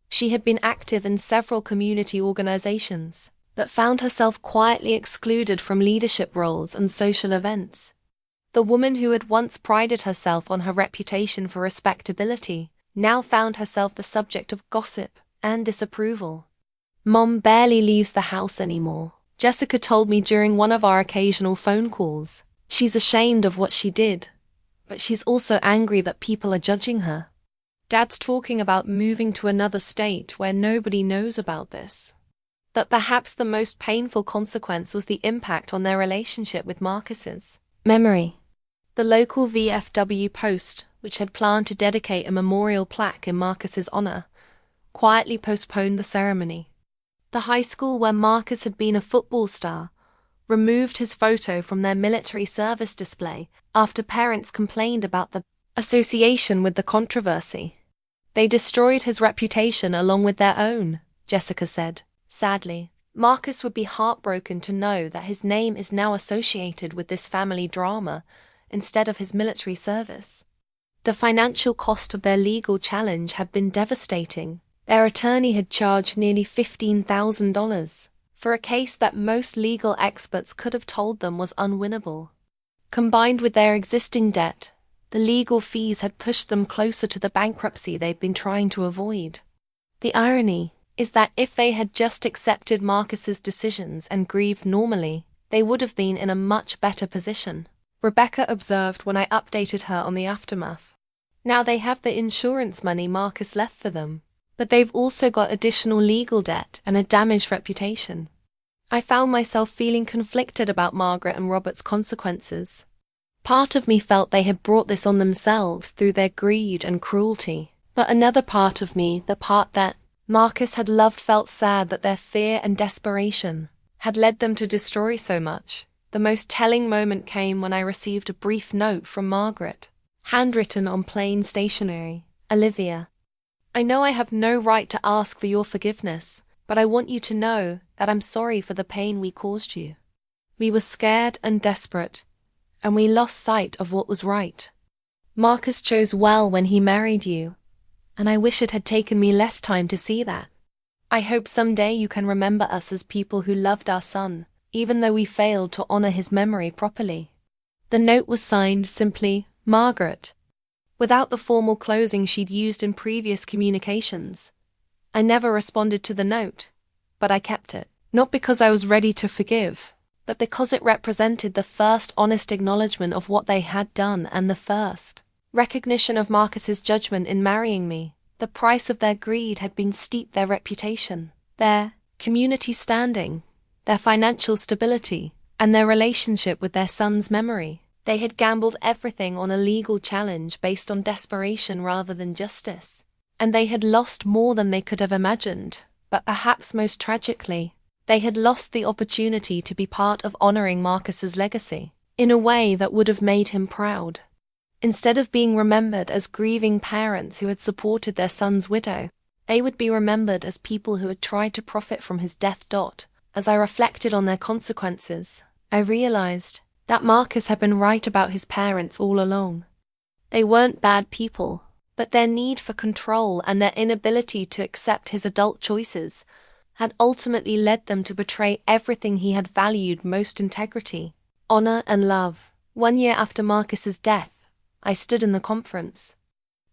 Speaker 1: She had been active in several community organizations, but found herself quietly excluded from leadership roles and social events. The woman who had once prided herself on her reputation for respectability now found herself the subject of gossip and disapproval. Mom barely leaves the house anymore, Jessica told me during one of our occasional phone calls. She's ashamed of what she did, but she's also angry that people are judging her. Dad's talking about moving to another state where nobody knows about this. That perhaps the most painful consequence was the impact on their relationship with Marcus's memory. The local VFW Post, which had planned to dedicate a memorial plaque in Marcus's honor, quietly postponed the ceremony. The high school where Marcus had been a football star removed his photo from their military service display after parents complained about the association with the controversy. They destroyed his reputation along with their own, Jessica said. Sadly, Marcus would be heartbroken to know that his name is now associated with this family drama instead of his military service. The financial cost of their legal challenge had been devastating. Their attorney had charged nearly $15,000 for a case that most legal experts could have told them was unwinnable. Combined with their existing debt, the legal fees had pushed them closer to the bankruptcy they'd been trying to avoid. The irony is that if they had just accepted Marcus's decisions and grieved normally, they would have been in a much better position, Rebecca observed when I updated her on the aftermath. Now they have the insurance money Marcus left for them, but they've also got additional legal debt and a damaged reputation. I found myself feeling conflicted about Margaret and Robert's consequences. Part of me felt they had brought this on themselves through their greed and cruelty, but another part of me, the part that Marcus had loved, felt sad that their fear and desperation had led them to destroy so much. The most telling moment came when I received a brief note from Margaret, handwritten on plain stationery. Olivia, I know I have no right to ask for your forgiveness, but I want you to know that I'm sorry for the pain we caused you. We were scared and desperate, and we lost sight of what was right. Marcus chose well when he married you, and I wish it had taken me less time to see that. I hope someday you can remember us as people who loved our son, even though we failed to honor his memory properly. The note was signed simply, Margaret, without the formal closing she'd used in previous communications. I never responded to the note, but I kept it, not because I was ready to forgive, but because it represented the first honest acknowledgement of what they had done and the first recognition of Marcus's judgment in marrying me. The price of their greed had been steep: their reputation, their community standing, their financial stability, and their relationship with their son's memory. They had gambled everything on a legal challenge based on desperation rather than justice. And they had lost more than they could have imagined. But perhaps most tragically, they had lost the opportunity to be part of honoring Marcus's legacy in a way that would have made him proud. Instead of being remembered as grieving parents who had supported their son's widow, they would be remembered as people who had tried to profit from his death. As I reflected on their consequences, I realized that Marcus had been right about his parents all along. They weren't bad people, but their need for control and their inability to accept his adult choices had ultimately led them to betray everything he had valued most: integrity, honor, and love. 1 year after Marcus's death, I stood in the conference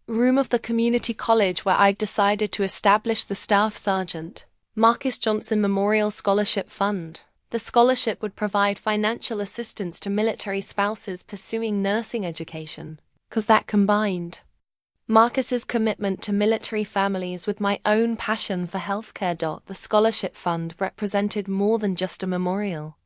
Speaker 1: room of the community college where I'd decided to establish the Staff Sergeant Marcus Johnson Memorial Scholarship Fund. The scholarship would provide financial assistance to military spouses pursuing nursing education, because that combined Marcus's commitment to military families with my own passion for healthcare. The scholarship fund represented more than just a memorial.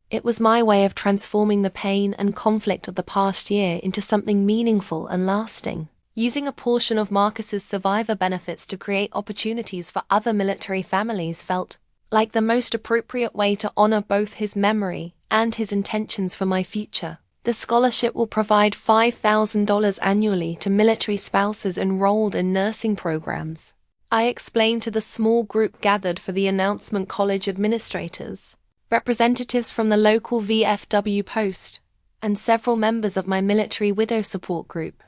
Speaker 1: It was my way of transforming the pain and conflict of the past year into something meaningful and lasting, using a portion of Marcus's survivor benefits to create opportunities for other military families felt like the most appropriate way to honor both his memory and his intentions for my future. The scholarship will provide $5,000 annually to military spouses enrolled in nursing programs. I explained to the small group gathered for the announcement college administrators, representatives from the local VFW post, and several members of my military widow support group.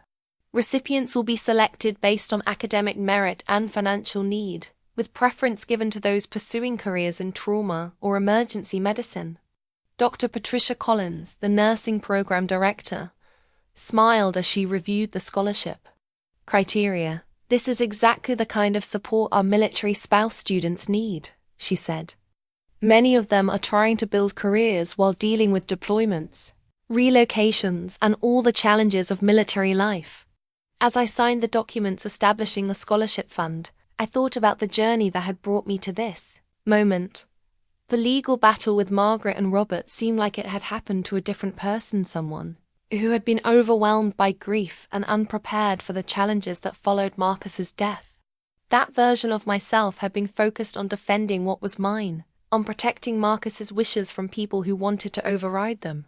Speaker 1: Recipients will be selected based on academic merit and financial need, with preference given to those pursuing careers in trauma or emergency medicine. Dr. Patricia Collins, the nursing program director, smiled as she reviewed the scholarship criteria. "This is exactly the kind of support our military spouse students need," she said. "Many of them are trying to build careers while dealing with deployments, relocations, and all the challenges of military life." As I signed the documents establishing the scholarship fund, I thought about the journey that had brought me to this moment. The legal battle with Margaret and Robert seemed like it had happened to a different person, someone who had been overwhelmed by grief and unprepared for the challenges that followed Marcus's death. That version of myself had been focused on defending what was mine, on protecting Marcus's wishes from people who wanted to override them.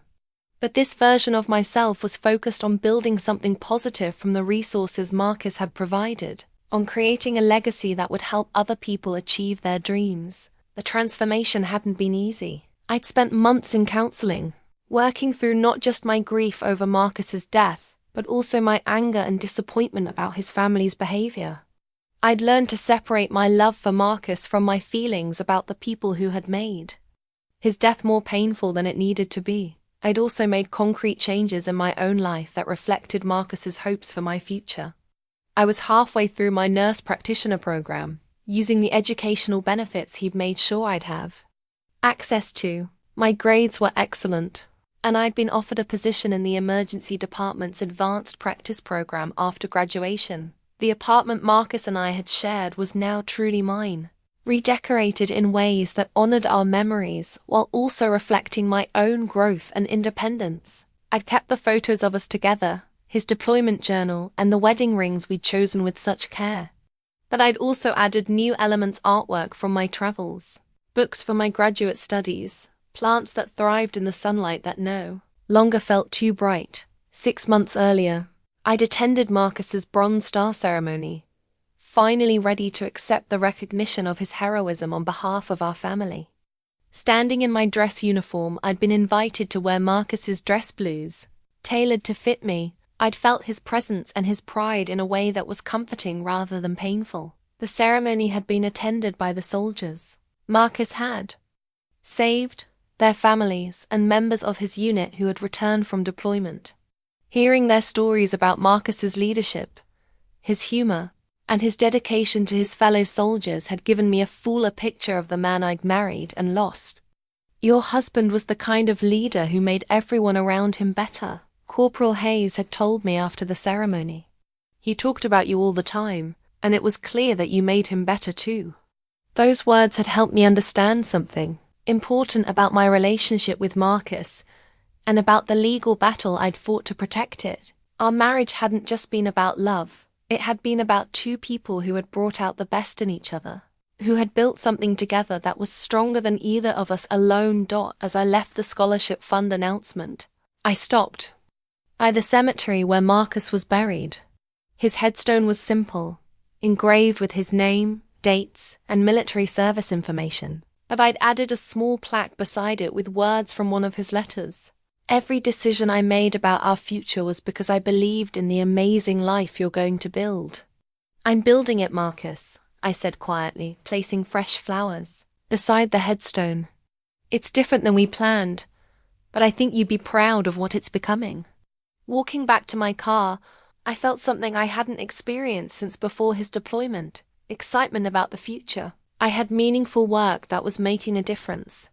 Speaker 1: But this version of myself was focused on building something positive from the resources Marcus had provided, on creating a legacy that would help other people achieve their dreams. The transformation hadn't been easy. I'd spent months in counseling, working through not just my grief over Marcus's death, but also my anger and disappointment about his family's behavior. I'd learned to separate my love for Marcus from my feelings about the people who had made his death more painful than it needed to be. I'd also made concrete changes in my own life that reflected Marcus's hopes for my future. I was halfway through my nurse practitioner program, using the educational benefits he'd made sure I'd have access to. My grades were excellent, and I'd been offered a position in the emergency department's advanced practice program after graduation. The apartment Marcus and I had shared was now truly mine, redecorated in ways that honored our memories while also reflecting my own growth and independence. I'd kept the photos of us together, his deployment journal, and the wedding rings we'd chosen with such care. But I'd also added new elements: artwork from my travels, books for my graduate studies, plants that thrived in the sunlight that no longer felt too bright. 6 months earlier, I'd attended Marcus's Bronze Star ceremony, finally ready to accept the recognition of his heroism on behalf of our family. Standing in my dress uniform, I'd been invited to wear Marcus's dress blues, tailored to fit me. I'd felt his presence and his pride in a way that was comforting rather than painful. The ceremony had been attended by the soldiers Marcus had saved, their families, and members of his unit who had returned from deployment. Hearing their stories about Marcus's leadership, his humor, and his dedication to his fellow soldiers had given me a fuller picture of the man I'd married and lost. "Your husband was the kind of leader who made everyone around him better," Corporal Hayes had told me after the ceremony. "He talked about you all the time, and it was clear that you made him better too." Those words had helped me understand something important about my relationship with Marcus, and about the legal battle I'd fought to protect it. Our marriage hadn't just been about love, it had been about two people who had brought out the best in each other, who had built something together that was stronger than either of us alone. As I left the scholarship fund announcement, I stopped by the cemetery where Marcus was buried. His headstone was simple, engraved with his name, dates, and military service information, but I'd added a small plaque beside it with words from one of his letters. "Every decision I made about our future was because I believed in the amazing life you're going to build." "I'm building it, Marcus," I said quietly, placing fresh flowers beside the headstone. "It's different than we planned, but I think you'd be proud of what it's becoming." Walking back to my car, I felt something I hadn't experienced since before his deployment: excitement about the future. I had meaningful work that was making a difference,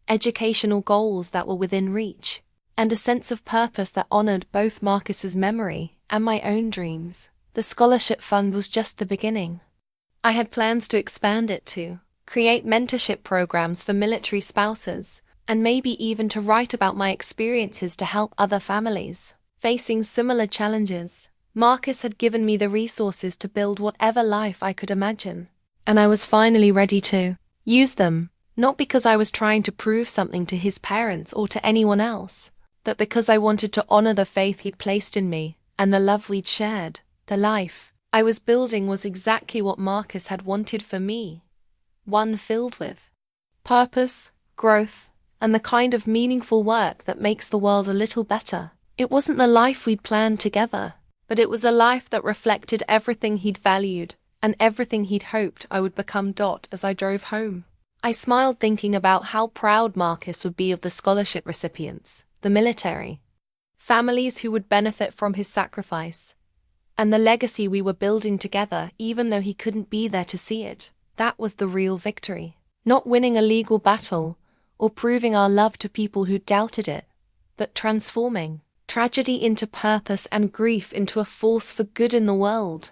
Speaker 1: educational goals that were within reach, and a sense of purpose that honored both Marcus's memory and my own dreams. The scholarship fund was just the beginning. I had plans to expand it to create mentorship programs for military spouses, and maybe even to write about my experiences to help other families facing similar challenges. Marcus had given me the resources to build whatever life I could imagine, and I was finally ready to use them, not because I was trying to prove something to his parents or to anyone else, That because I wanted to honor the faith he'd placed in me, and the love we'd shared, the life I was building was exactly what Marcus had wanted for me. One filled with purpose, growth, and the kind of meaningful work that makes the world a little better. It wasn't the life we'd planned together, but it was a life that reflected everything he'd valued and everything he'd hoped I would become. As I drove home, I smiled thinking about how proud Marcus would be of the scholarship recipients, the military, families who would benefit from his sacrifice, and the legacy we were building together even though he couldn't be there to see it. That was the real victory. Not winning a legal battle or proving our love to people who doubted it, but transforming tragedy into purpose and grief into a force for good in the world.